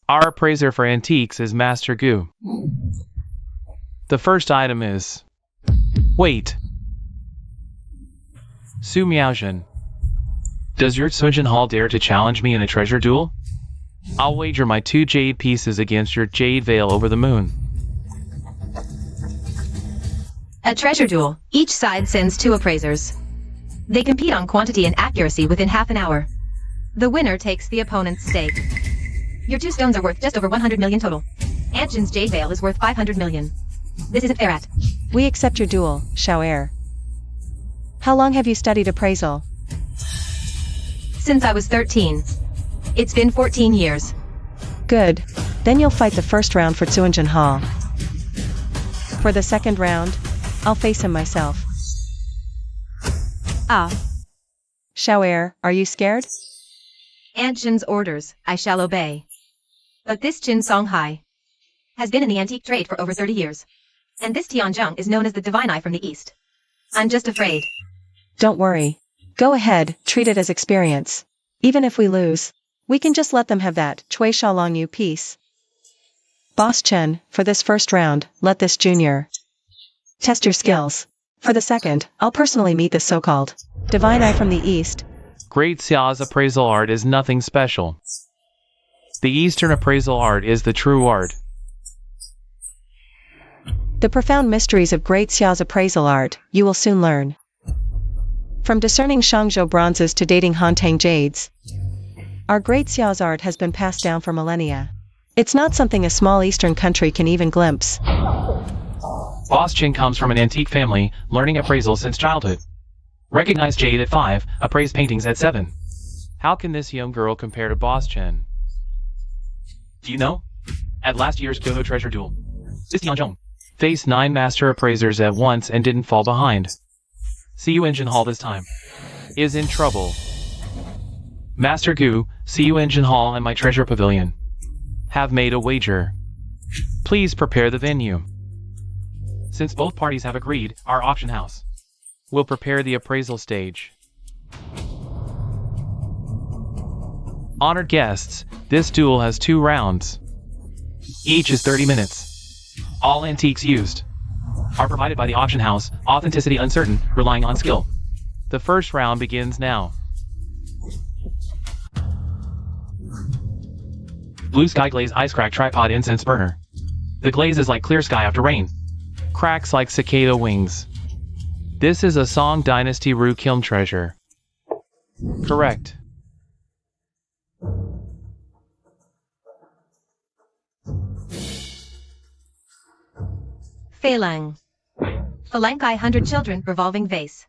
Our appraiser for antiques is Master Gu. The first item is... Wait. Su Miaojin. Does your Sunjin Hall dare to challenge me in a treasure duel? I'll wager my 2 jade pieces against your jade veil over the moon. A treasure duel. Each side sends 2 appraisers. They compete on quantity and accuracy within half an hour. The winner takes the opponent's stake. Your 2 stones are worth just over 100 million total. Anshin's jade veil is worth 500 million. This isn't fair at. We accept your duel, Xiao'er. How long have you studied appraisal? Since I was 13. It's been 14 years. Good. Then you'll fight the first round for Suanjin Hall. For the second round, I'll face him myself. Ah, Xiao'er, are you scared? Anshin's orders, I shall obey. But this Jin Songhai has been in the antique trade for over 30 years. And this Tianzhong is known as the Divine Eye from the East. I'm just afraid. Don't worry. Go ahead, treat it as experience. Even if we lose, we can just let them have that Cui Xiaolong Yu piece. Boss Chen, for this first round, let this junior test your skills. For the second, I'll personally meet this so-called Divine Eye from the East. Great Xia's appraisal art is nothing special. The Eastern appraisal art is the true art. The profound mysteries of Great Xiao's appraisal art, you will soon learn. From discerning Shangzhou bronzes to dating Hantang jades, our great Xiao's art has been passed down for millennia. It's not something a small eastern country can even glimpse. Boss Chen comes from an antique family, learning appraisal since childhood. Recognized jade at 5, appraised paintings at 7. How can this young girl compare to Boss Chen? Do you know? At last year's Kyoto Treasure Duel, this Tianzhong Faced 9 master appraisers at once and didn't fall behind. CU Engine Hall this time is in trouble. Master Gu, CU Engine Hall and my treasure pavilion have made a wager. Please prepare the venue. Since both parties have agreed, our auction house Will prepare the appraisal stage. Honored guests, this duel has 2 rounds. each is 30 minutes. All antiques used are provided by the auction house, authenticity uncertain, relying on skill. The first round begins now. Blue sky glaze ice crack tripod incense burner. The glaze is like clear sky after rain. Cracks like cicada wings. This is a Song Dynasty Ru kiln treasure. Correct. Feilang. Falankai 100 Children Revolving Vase.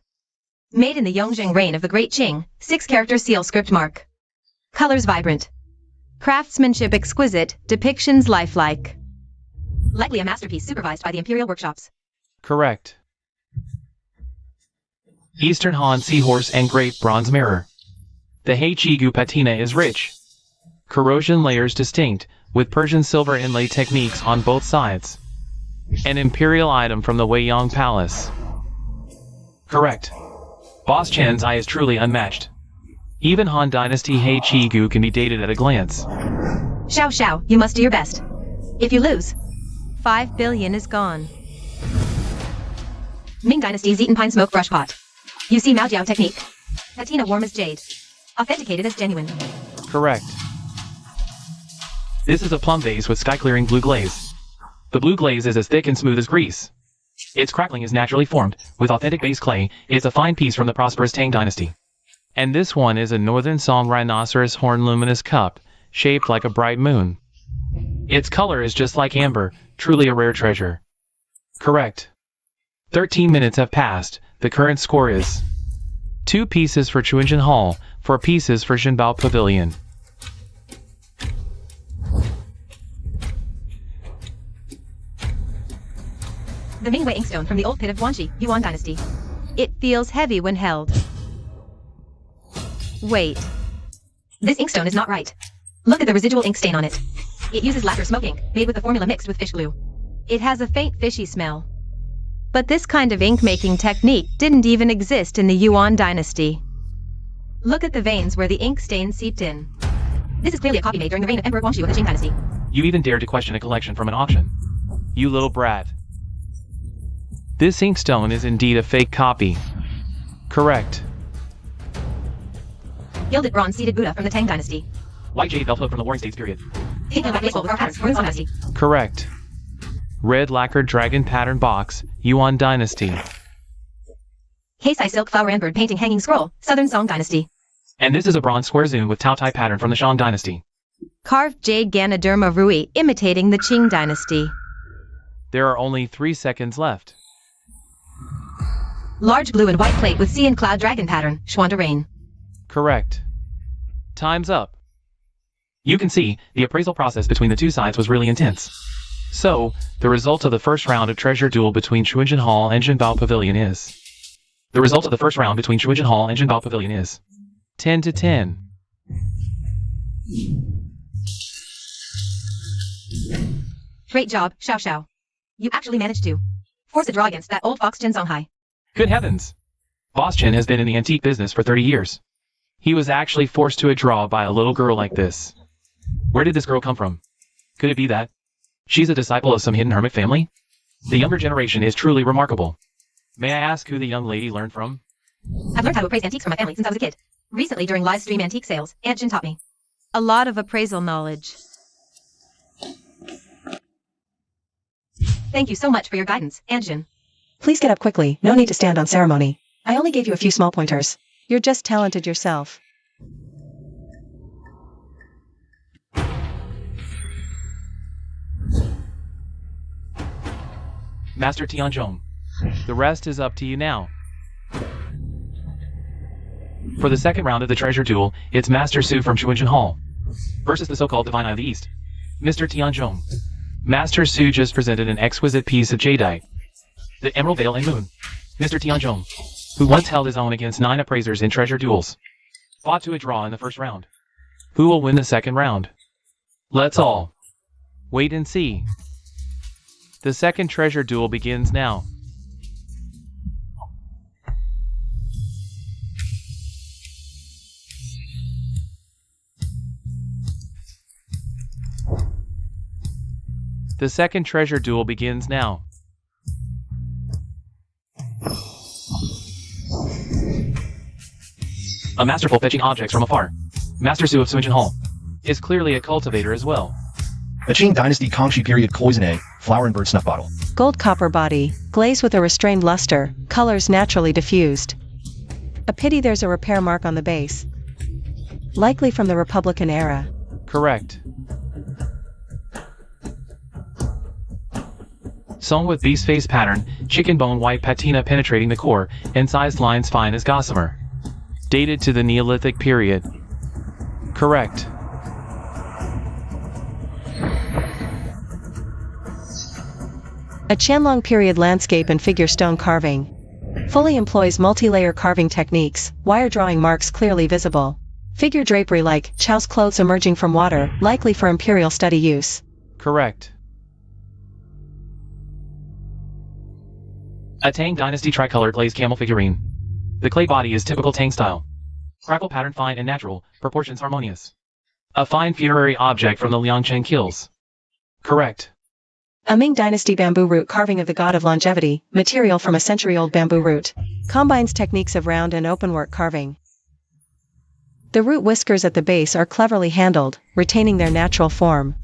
Made in the Yongjing reign of the Great Qing, 6-character seal script mark. Colors vibrant. Craftsmanship exquisite, depictions lifelike. Likely a masterpiece supervised by the Imperial Workshops. Correct. Eastern Han seahorse engraved bronze mirror. The Heichigu patina is rich. Corrosion layers distinct, with Persian silver inlay techniques on both sides. An imperial item from the Weiyang Palace. Correct. Boss Chen's eye is truly unmatched. Even Han Dynasty Heichigu can be dated at a glance. Xiao Xiao, you must do your best. If you lose, 5 billion is gone. Ming Dynasty's Eaton Pine Smoke Brush Pot. You see Mao Jiao technique. Patina warm as jade. Authenticated as genuine. Correct. This is a plum vase with sky-clearing blue glaze. The blue glaze is as thick and smooth as grease. Its crackling is naturally formed, with authentic base clay. It's a fine piece from the prosperous Tang Dynasty. And this one is a Northern Song rhinoceros horn luminous cup, shaped like a bright moon. Its color is just like amber, truly a rare treasure. Correct. 13 minutes have passed. The current score is 2 pieces for Chuanjin Hall, 4 pieces for Jinbao Pavilion. The Mingwei inkstone from the old pit of Guanxi, Yuan Dynasty. It feels heavy when held. Wait. This inkstone is not right. Look at the residual ink stain on it. It uses lacquer smoke ink, made with the formula mixed with fish glue. It has a faint fishy smell. But this kind of ink-making technique didn't even exist in the Yuan Dynasty. Look at the veins where the ink stain seeped in. This is clearly a copy made during the reign of Emperor Guangxu of the Qing Dynasty. You even dare to question a collection from an auction. You little brat. This inkstone is indeed a fake copy. Correct. Gilded bronze seated Buddha from the Tang Dynasty. White jade velvet from the Warring States period. Pink and black baseball with our patterns from the Song Dynasty. Correct. Red lacquered dragon pattern box, Yuan Dynasty. Heisei silk flower and bird painting hanging scroll, Southern Song Dynasty. And this is a bronze square zoom with Tao Tai pattern from the Shang Dynasty. Carved jade Ganoderma Rui imitating the Qing Dynasty. There are only 3 seconds left. Large blue and white plate with sea and cloud dragon pattern, Xuanda Rain. Correct. Time's up. You can see, the appraisal process between the two sides was really intense. So, the result of the first round of treasure duel between Chuanjin Hall and Jinbao Pavilion is... The result of the first round between Chuanjin Hall and Jinbao Pavilion is... 10 to 10. Great job, Xiao Xiao. You actually managed to force a draw against that old fox Chen Zonghai. Good heavens! Boss Chen has been in the antique business for 30 years. He was actually forced to a draw by a little girl like this. Where did this girl come from? Could it be that she's a disciple of some hidden hermit family? The younger generation is truly remarkable. May I ask who the young lady learned from? I've learned how to appraise antiques from my family since I was a kid. Recently, during live stream antique sales, Aunt Jin taught me a lot of appraisal knowledge. Thank you so much for your guidance, Aunt Jin. Please get up quickly, no need to stand on ceremony. I only gave you a few small pointers. You're just talented yourself. Master Tianzhong. The rest is up to you now. For the second round of the treasure duel, it's Master Su from Shuinshan Hall versus the so-called Divine Eye of the East, Mr. Tianzhong. Master Su just presented an exquisite piece of jadeite, The Emerald Veil and Moon. Mr. Tianzhong, who once held his own against 9 appraisers in treasure duels, fought to a draw in the first round. Who will win the second round? Let's all wait and see. The second treasure duel begins now. The second treasure duel begins now. A masterful fetching objects from afar. Master Su of Shuinshan Hall Is clearly a cultivator as well. A Qing Dynasty Kangxi period cloisonne, flower and bird snuff bottle. Gold copper body, glaze with a restrained luster, colors naturally diffused. A pity there's a repair mark on the base. Likely from the Republican era. Correct. Sewn with beast face pattern, chicken bone white patina penetrating the core, and sized lines fine as gossamer. Dated to the Neolithic period. Correct. A Qianlong period landscape and figure stone carving. Fully employs multi-layer carving techniques, wire drawing marks clearly visible. Figure drapery like Chow's clothes emerging from water, likely for imperial study use. Correct. A Tang Dynasty tricolor glazed camel figurine. The clay body is typical Tang style. Crackle pattern fine and natural, proportions harmonious. A fine funerary object from the Liangcheng Hills. Correct. A Ming Dynasty bamboo root carving of the god of longevity, material from a century-old bamboo root. Combines techniques of round and openwork carving. The root whiskers at the base are cleverly handled, retaining their natural form.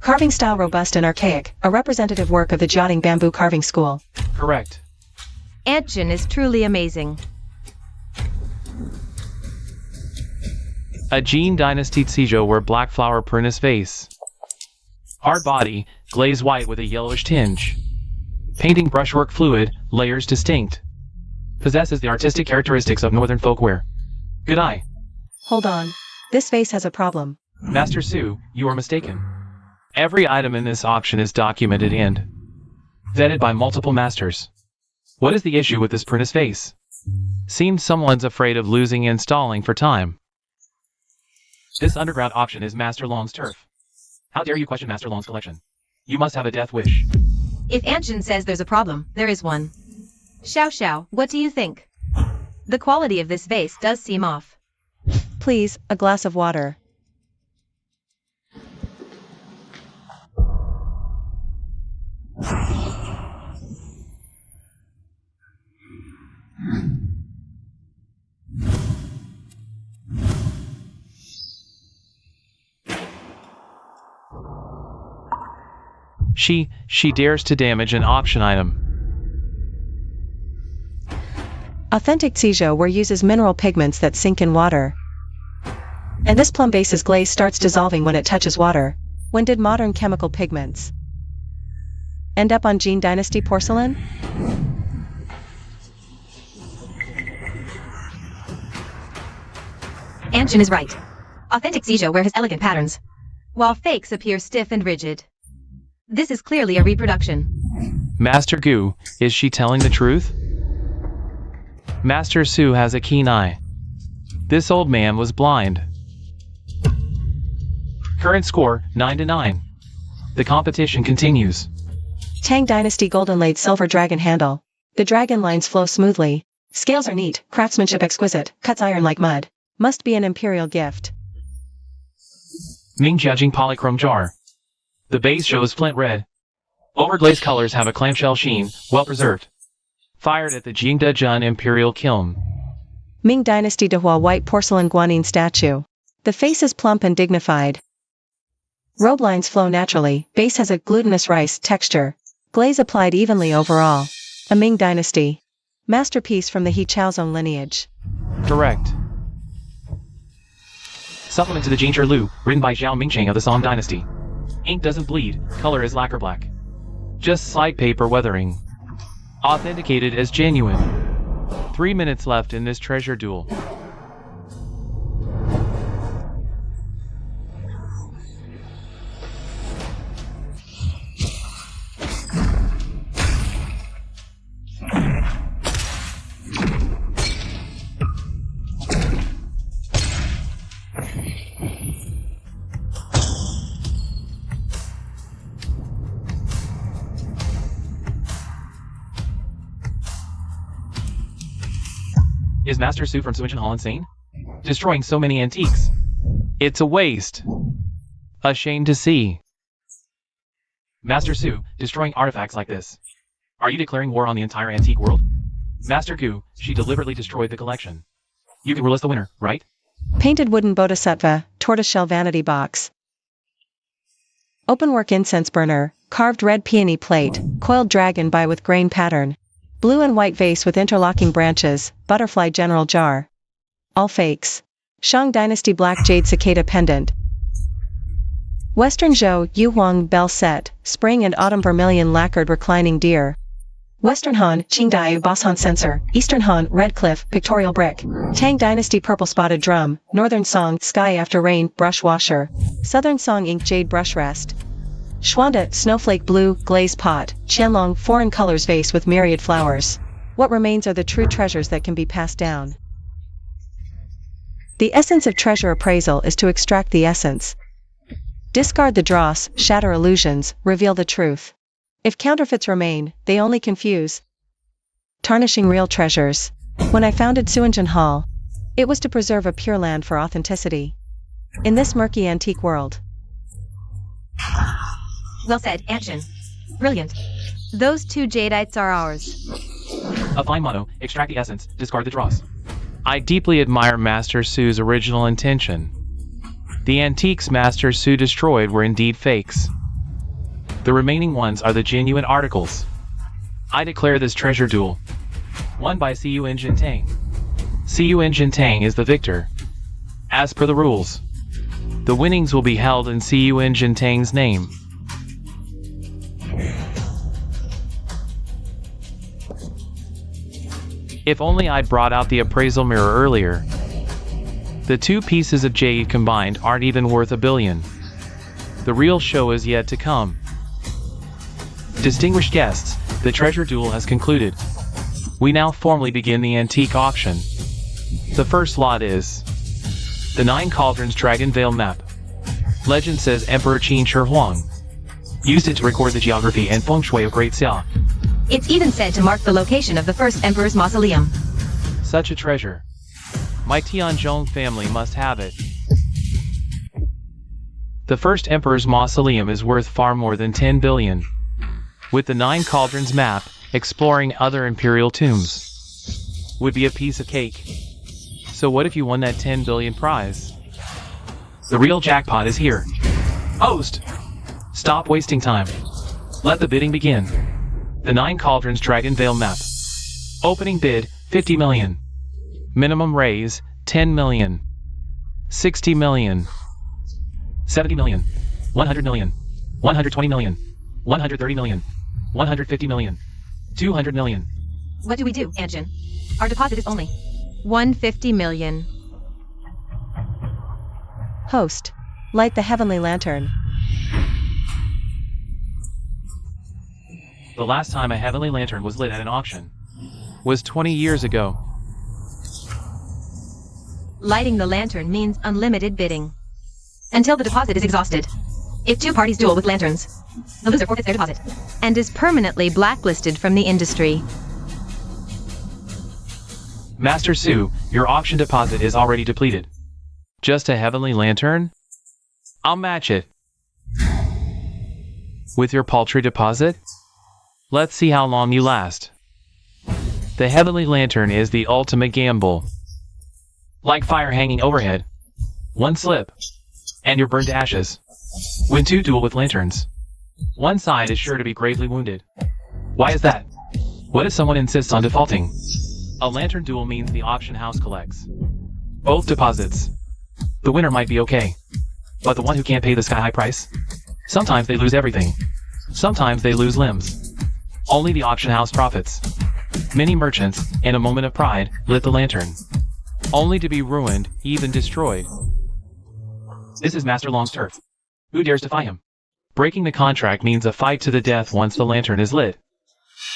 Carving style robust and archaic, a representative work of the Jiaotong bamboo carving school. Correct. Antjin is truly amazing. A Jin Dynasty Tsijo where black flower prunus vase. Hard body, glaze white with a yellowish tinge. Painting brushwork fluid, layers distinct. Possesses the artistic characteristics of northern folkware. Good eye. Hold on. This vase has a problem. Master Su, you are mistaken. Every item in this auction is documented and Vetted by multiple masters. What is the issue with this prunus vase? seems someone's afraid of losing and stalling for time. This underground auction is Master Long's turf. How dare you question Master Long's collection? You must have a death wish. If Antjin says there's a problem, there is one. Xiao Xiao, what do you think? The quality of this vase does seem off. Please, a glass of water. She dares to damage an auction item. Authentic Tsijo ware uses mineral pigments that sink in water. And this plum base's glaze starts dissolving when it touches water. When did modern chemical pigments end up on Jin Dynasty porcelain? Antjin is right. Authentic Xijo wear has elegant patterns, while fakes appear stiff and rigid. This is clearly a reproduction. Master Gu, is she telling the truth? Master Su has a keen eye. This old man was blind. Current score, 9-9. The competition continues. Tang Dynasty golden laid silver dragon handle. The dragon lines flow smoothly. Scales are neat, craftsmanship exquisite, cuts iron like mud. Must be an imperial gift. Ming Jiajing polychrome jar. The base shows flint red. Overglazed colors have a clamshell sheen, well preserved. Fired at the Jingdezhen Imperial Kiln. Ming Dynasty Dehua white porcelain guanyin statue. The face is plump and dignified. Robe lines flow naturally, base has a glutinous rice texture. Glaze applied evenly overall. A Ming Dynasty Masterpiece from the He Chaozong lineage. Correct. Supplement to the Jing Lu, written by Zhao Mingcheng of the Song Dynasty. Ink doesn't bleed, color is lacquer black. Just slight paper weathering. Authenticated as genuine. 3 minutes left in this treasure duel. Is Master Su from Suichen Hall insane? Destroying so many antiques. It's a waste. A shame to see. Master Su, destroying artifacts like this. Are you declaring war on the entire antique world? Master Gu, she deliberately destroyed the collection. You can rule us the winner, right? Painted wooden bodhisattva, tortoiseshell vanity box. Openwork incense burner, carved red peony plate, coiled dragon by with grain pattern. Blue and white vase with interlocking branches, butterfly general jar. All fakes. Shang Dynasty black jade cicada pendant. Western Zhou Yu Huang bell set, spring and autumn vermilion lacquered reclining deer. Western Han Qingdai Boshan censer, Eastern Han red cliff pictorial brick. Tang Dynasty purple spotted drum, Northern Song sky after rain brush washer. Southern Song ink jade brush rest. Schwanda, snowflake blue, glazed pot, Qianlong, foreign colors vase with myriad flowers. What remains are the true treasures that can be passed down. The essence of treasure appraisal is to extract the essence. Discard the dross, shatter illusions, reveal the truth. If counterfeits remain, they only confuse. Tarnishing real treasures. When I founded Suanjin Hall, it was to preserve a pure land for authenticity. In this murky antique world. Well said, Anshin. Brilliant. Those 2 jadeites are ours. A fine motto, extract the essence, discard the dross. I deeply admire Master Su's original intention. The antiques Master Su destroyed were indeed fakes. The remaining ones are the genuine articles. I declare this treasure duel won by Cu Jin Tang. Cu Jin Tang is the victor. As per the rules, the winnings will be held in Cu Jin Tang's name. If only I'd brought out the appraisal mirror earlier. The 2 pieces of jade combined aren't even worth $1 billion. The real show is yet to come. Distinguished guests, the treasure duel has concluded. We now formally begin the antique auction. The first lot is the 9 Cauldrons Dragon Veil map. Legend says Emperor Qin Shi Huang used it to record the geography and feng shui of Great Xia. It's even said to mark the location of the first emperor's mausoleum. Such a treasure. My Tianzhong family must have it. The first emperor's mausoleum is worth far more than 10 billion. With the 9 Cauldrons map, exploring other imperial tombs would be a piece of cake. So what if you won that 10 billion prize? The real jackpot is here. Host! Stop wasting time. Let the bidding begin. The 9 Cauldrons Dragon Veil map. Opening bid, 50 million. Minimum raise, 10 million. 60 million. 70 million. 100 million. 120 million. 130 million. 150 million. 200 million. What do we do, Anshin? Our deposit is only 150 million. Host. Light the heavenly lantern. The last time a heavenly lantern was lit at an auction Was 20 years ago. Lighting the lantern means unlimited bidding. Until the deposit is exhausted. If 2 parties duel with lanterns, the loser forfeits their deposit. And is permanently blacklisted from the industry. Master Su, your auction deposit is already depleted. Just a heavenly lantern? I'll match it. With your paltry deposit? Let's see how long you last. The heavenly lantern is the ultimate gamble. Like fire hanging overhead. One slip, and you're burned to ashes. When 2 duel with lanterns, one side is sure to be gravely wounded. Why is that? What if someone insists on defaulting? A lantern duel means the auction house collects both deposits. The winner might be okay, but the one who can't pay the sky-high price? Sometimes they lose everything. Sometimes they lose limbs. Only the auction house profits. Many merchants, in a moment of pride, lit the lantern, only to be ruined, even destroyed. This is Master Long's turf. Who dares defy him? Breaking the contract means a fight to the death once the lantern is lit.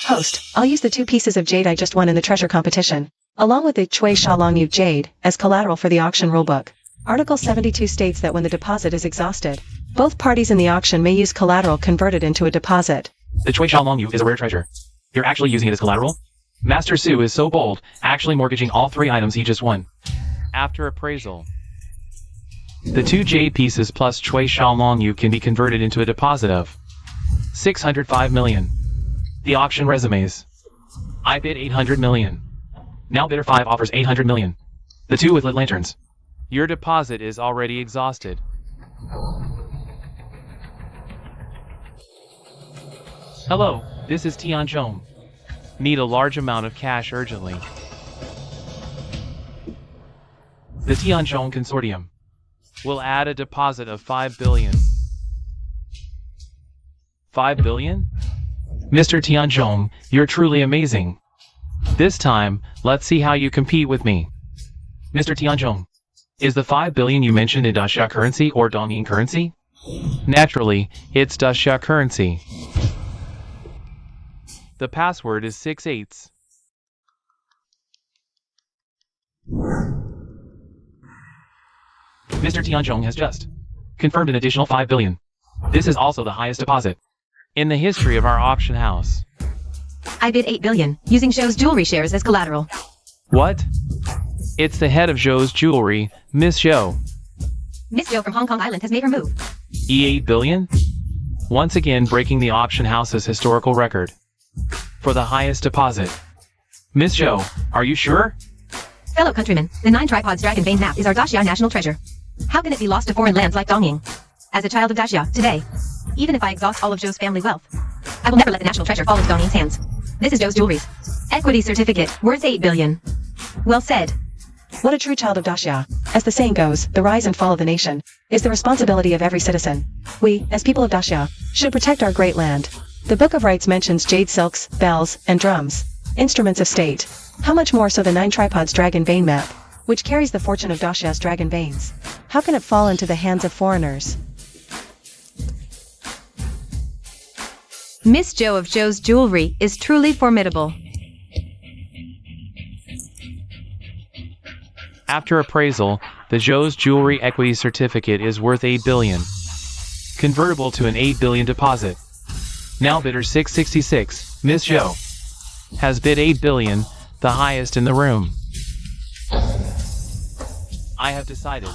Host, I'll use the 2 pieces of jade I just won in the treasure competition, along with the Chui Sha Long Yu jade, as collateral for the auction rulebook. Article 72 states that when the deposit is exhausted, both parties in the auction may use collateral converted into a deposit. The Chui Sha Long Yu is a rare treasure. You're actually using it as collateral? Master Su is so bold, actually mortgaging all 3 items he just won. After appraisal, the 2 jade pieces plus Chui Sha Long Yu can be converted into a deposit of 605 million. The auction resumes. I bid 800 million. Now bidder 5 offers 800 million. The 2 with lit lanterns. Your deposit is already exhausted. Hello, this is Tianzhong. Need a large amount of cash urgently. The Tianzhong Consortium. We'll add a deposit of 5 billion. 5 billion? Mr. Tianzhong, you're truly amazing. This time, let's see how you compete with me. Mr. Tianzhong, is the 5 billion you mentioned in Daxia currency or Dongyin currency? Naturally, it's Daxia currency. The password is 6/8. Mr. Tianzhong has just confirmed an additional 5 billion. This is also the highest deposit in the history of our auction house. I bid 8 billion, using Zhou's jewelry shares as collateral. What? It's the head of Zhou's jewelry, Miss Zhou. Miss Zhou from Hong Kong Island has made her move. $8 billion? Once again breaking the auction house's historical record for the highest deposit. Miss Zhou, are you sure? Fellow countrymen, the 9 tripods dragon vein map is our Daxia national treasure. How can it be lost to foreign lands like Dongying? As a child of Daxia, today, even if I exhaust all of Zhou's family wealth, I will never let the national treasure fall into Dongying's hands. This is Zhou's jewelry's equity certificate, worth 8 billion. Well said. What a true child of Daxia. As the saying goes, the rise and fall of the nation is the responsibility of every citizen. We, as people of Daxia, should protect our great land. The Book of Rites mentions jade silks, bells, and drums, instruments of state. How much more so the 9 tripods dragon vein map, which carries the fortune of Daxia's dragon veins. How can it fall into the hands of foreigners? Miss Zhou of Zhou's jewelry is truly formidable. After appraisal, the Zhou's jewelry equity certificate is worth 8 billion. Convertible to an 8 billion deposit. Now bidder 666, Miss Zhou, has bid 8 billion, the highest in the room. I have decided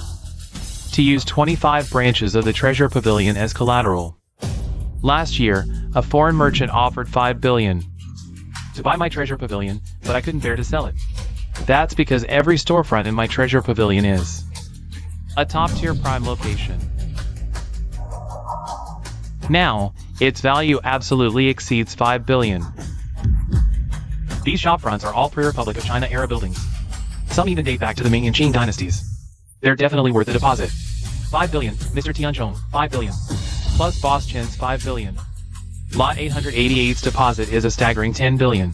to use 25 branches of the Treasure Pavilion as collateral. Last year, a foreign merchant offered 5 billion to buy my Treasure Pavilion, but I couldn't bear to sell it. That's because every storefront in my Treasure Pavilion is a top-tier prime location. Now, its value absolutely exceeds 5 billion. These shopfronts are all pre-Republic of China era buildings. Some even date back to the Ming and Qing dynasties. They're definitely worth a deposit. 5 billion, Mr. Tianzhong, 5 billion. Plus Boss Chen's 5 billion. Lot 888's deposit is a staggering 10 billion.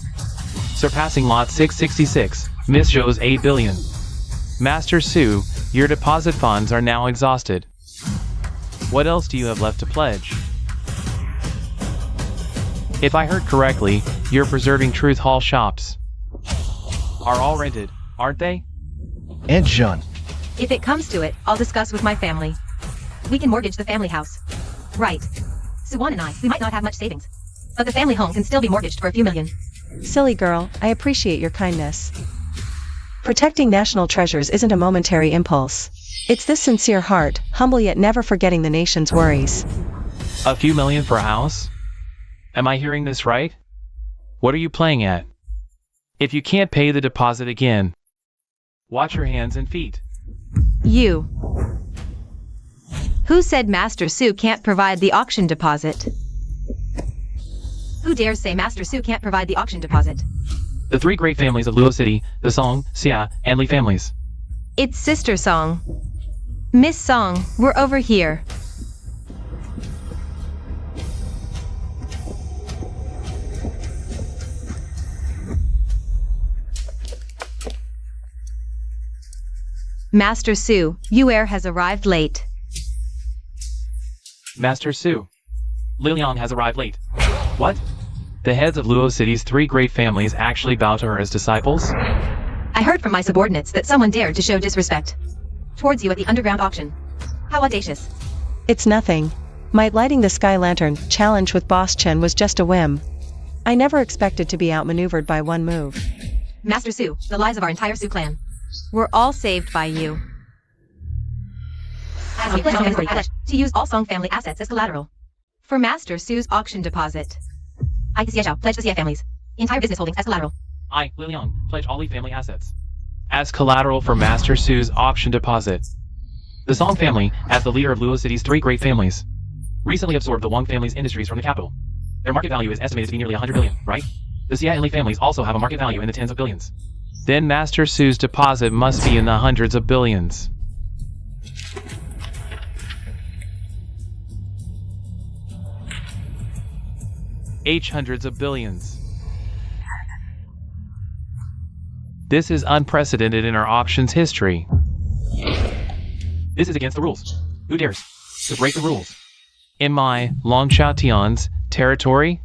Surpassing Lot 666, Miss Zhou's 8 billion. Master Su, your deposit funds are now exhausted. What else do you have left to pledge? If I heard correctly, your Preserving Truth Hall shops are all rented, aren't they? And Jean. If it comes to it, I'll discuss with my family. We can mortgage the family house. Right. Suwan and I, we might not have much savings, but the family home can still be mortgaged for a few million. Silly girl, I appreciate your kindness. Protecting national treasures isn't a momentary impulse. It's this sincere heart, humble yet never forgetting the nation's worries. A few million for a house? Am I hearing this right? What are you playing at? If you can't pay the deposit again, watch your hands and feet. You. Who said Master Su can't provide the auction deposit? Who dares say Master Su can't provide the auction deposit? The three great families of Luo City, the Song, Xia, and Li families. It's Sister Song. Miss Song, we're over here. Master Su, Yuer has arrived late. Master Su. Liliang has arrived late. What? The heads of Luo City's three great families actually bow to her as disciples? I heard from my subordinates that someone dared to show disrespect towards you at the underground auction. How audacious. It's nothing. My lighting the sky lantern challenge with Boss Chen was just a whim. I never expected to be outmaneuvered by one move. Master Su, the lives of our entire Su clan were all saved by you. As we pledge to use all Song family assets as collateral for Master Su's auction deposit. I, Xie Zhao, pledge the Xie families entire business holdings as collateral. I, Liliang, pledge all Li family assets as collateral for Master Su's auction deposit. The Song family, as the leader of Luo City's three great families, recently absorbed the Wang family's industries from the capital. Their market value is estimated to be nearly 100 billion, right? The Xia and Li families also have a market value in the tens of billions. Then Master Su's deposit must be in the hundreds of billions. Hundreds of billions. This is unprecedented in our auctions history. This is against the rules. Who dares to break the rules? In my Long Xiaotian's territory?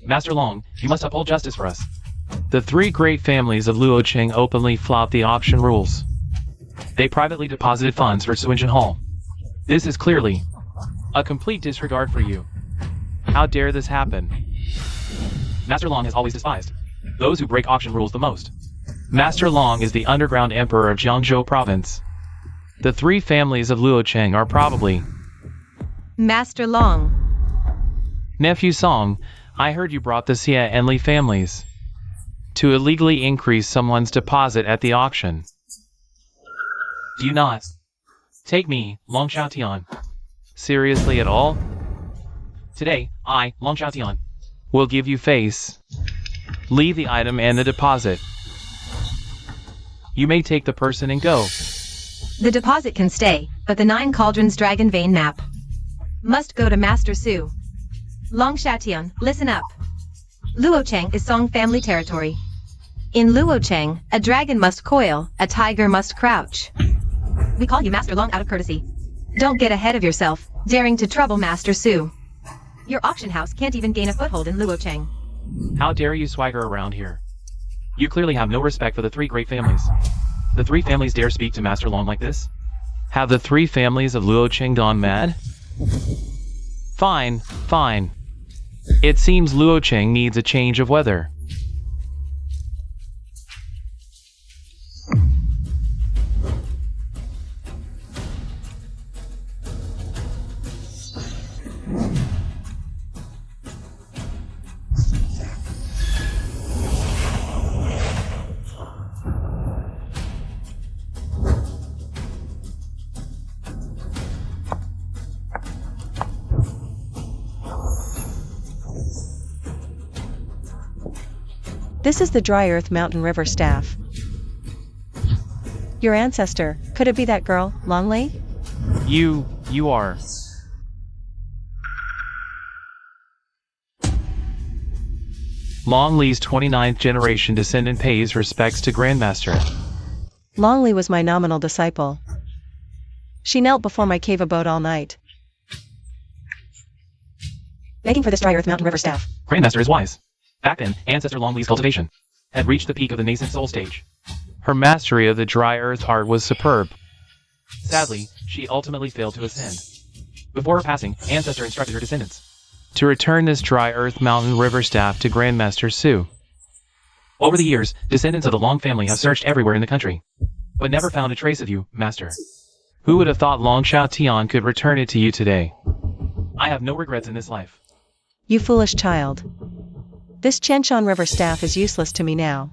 Master Long, you must uphold justice for us. The three great families of Luocheng openly flout the auction rules. They privately deposited funds for Suinjin Hall. This is clearly a complete disregard for you. How dare this happen? Master Long has always despised those who break auction rules the most. Master Long is the underground emperor of Jiangzhou province. The three families of Luocheng are probably Master Long. Nephew Song, I heard you brought the Xie and Li families to illegally increase someone's deposit at the auction. Do you not take me, Long Xiaotian, seriously at all? Today, I, Long Xiaotian, will give you face. Leave the item and the deposit. You may take the person and go. The deposit can stay, but the 9 Cauldrons Dragon Vein map must go to Master Su. Long Xiaotian, listen up. Luocheng is Song family territory. In Luocheng, a dragon must coil, a tiger must crouch. We call you Master Long out of courtesy. Don't get ahead of yourself, daring to trouble Master Su. Your auction house can't even gain a foothold in Luocheng. How dare you swagger around here? You clearly have no respect for the three great families. The three families dare speak to Master Long like this? Have the three families of Luocheng gone mad? Fine, fine. It seems Luocheng needs a change of weather. This is the Dry Earth Mountain River staff. Your ancestor, could it be that girl, Longley? You are. Longley's 29th generation descendant pays respects to Grandmaster. Longley was my nominal disciple. She knelt before my cave abode all night, begging for this Dry Earth Mountain River staff. Grandmaster is wise. Back then, Ancestor Longley's cultivation had reached the peak of the nascent soul stage. Her mastery of the dry earth art was superb. Sadly, she ultimately failed to ascend. Before her passing, Ancestor instructed her descendants to return this dry earth mountain river staff to Grandmaster Su. Over the years, descendants of the Long family have searched everywhere in the country, but never found a trace of you, Master. Who would have thought Long Xiaotian could return it to you today? I have no regrets in this life. You foolish child. This Qianshan River staff is useless to me now.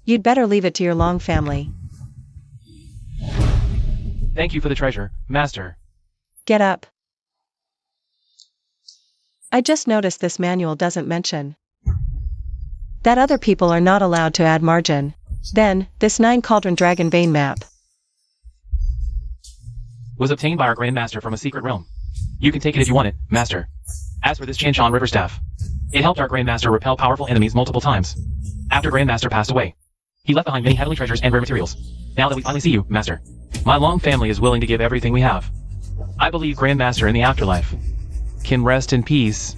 You'd better leave it to your Long family. Thank you for the treasure, Master. Get up. I just noticed this manual doesn't mention that other people are not allowed to add margin. Then, this 9 cauldron dragon vein map. Was obtained by our Grand Master from a secret realm. You can take it if you want it, Master. As for this Chanshan River Staff, it helped our Grand Master repel powerful enemies multiple times. After Grand Master passed away, he left behind many heavenly treasures and rare materials. Now that we finally see you, Master, my long family is willing to give everything we have. I believe Grand Master in the afterlife Can rest in peace.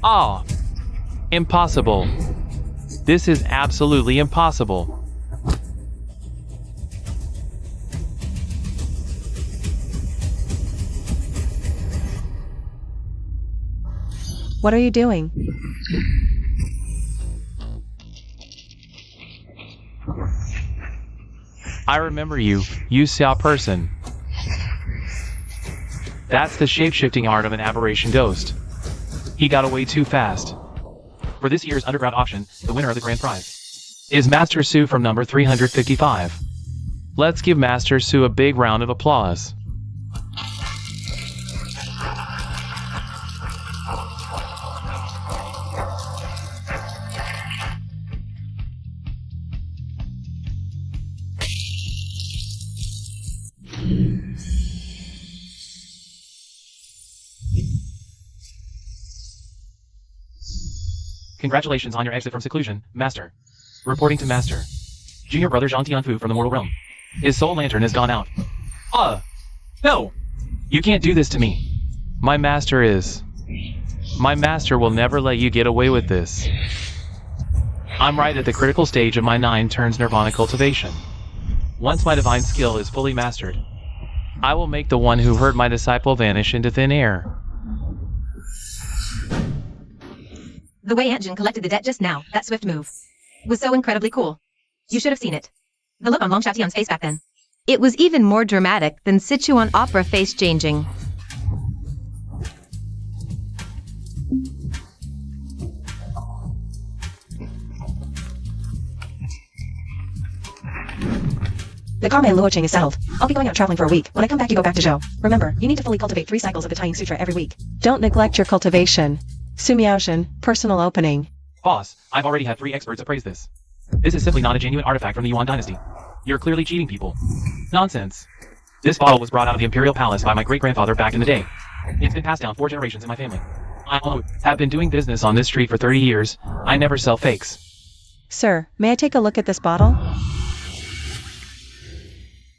Ah! Impossible. This is absolutely impossible. What are you doing? I remember you Xiao person. That's the shape-shifting art of an aberration ghost. He got away too fast. for this year's underground auction. The winner of the grand prize Is Master Su from number 355. Let's give Master Su a big round of applause. Congratulations on your exit from seclusion, Master. Reporting to Master. Junior brother Zhang Tianfu from the mortal realm. His soul lantern has gone out. No! You can't do this to me. My master will never let you get away with this. I'm right at the critical stage of my 9 turns nirvana cultivation. Once my divine skill is fully mastered, I will make the one who hurt my disciple vanish into thin air. The way Aunt Jin collected the debt just now, that swift move, was so incredibly cool. You should have seen it. The look on Long Xiaotian's face back then. It was even more dramatic than Sichuan opera face changing. The Carman Luoqing is settled. I'll be going out traveling for a week. When I come back, you go back to Zhou. Remember, you need to fully cultivate 3 cycles of the Tying Sutra every week. Don't neglect your cultivation. Su Miaoshan, personal opening. Boss, I've already had 3 experts appraise this. This is simply not a genuine artifact from the Yuan dynasty. You're clearly cheating people. Nonsense. This bottle was brought out of the Imperial Palace by my great-grandfather back in the day. It's been passed down 4 generations in my family. I have been doing business on this street for 30 years. I never sell fakes. Sir, may I take a look at this bottle?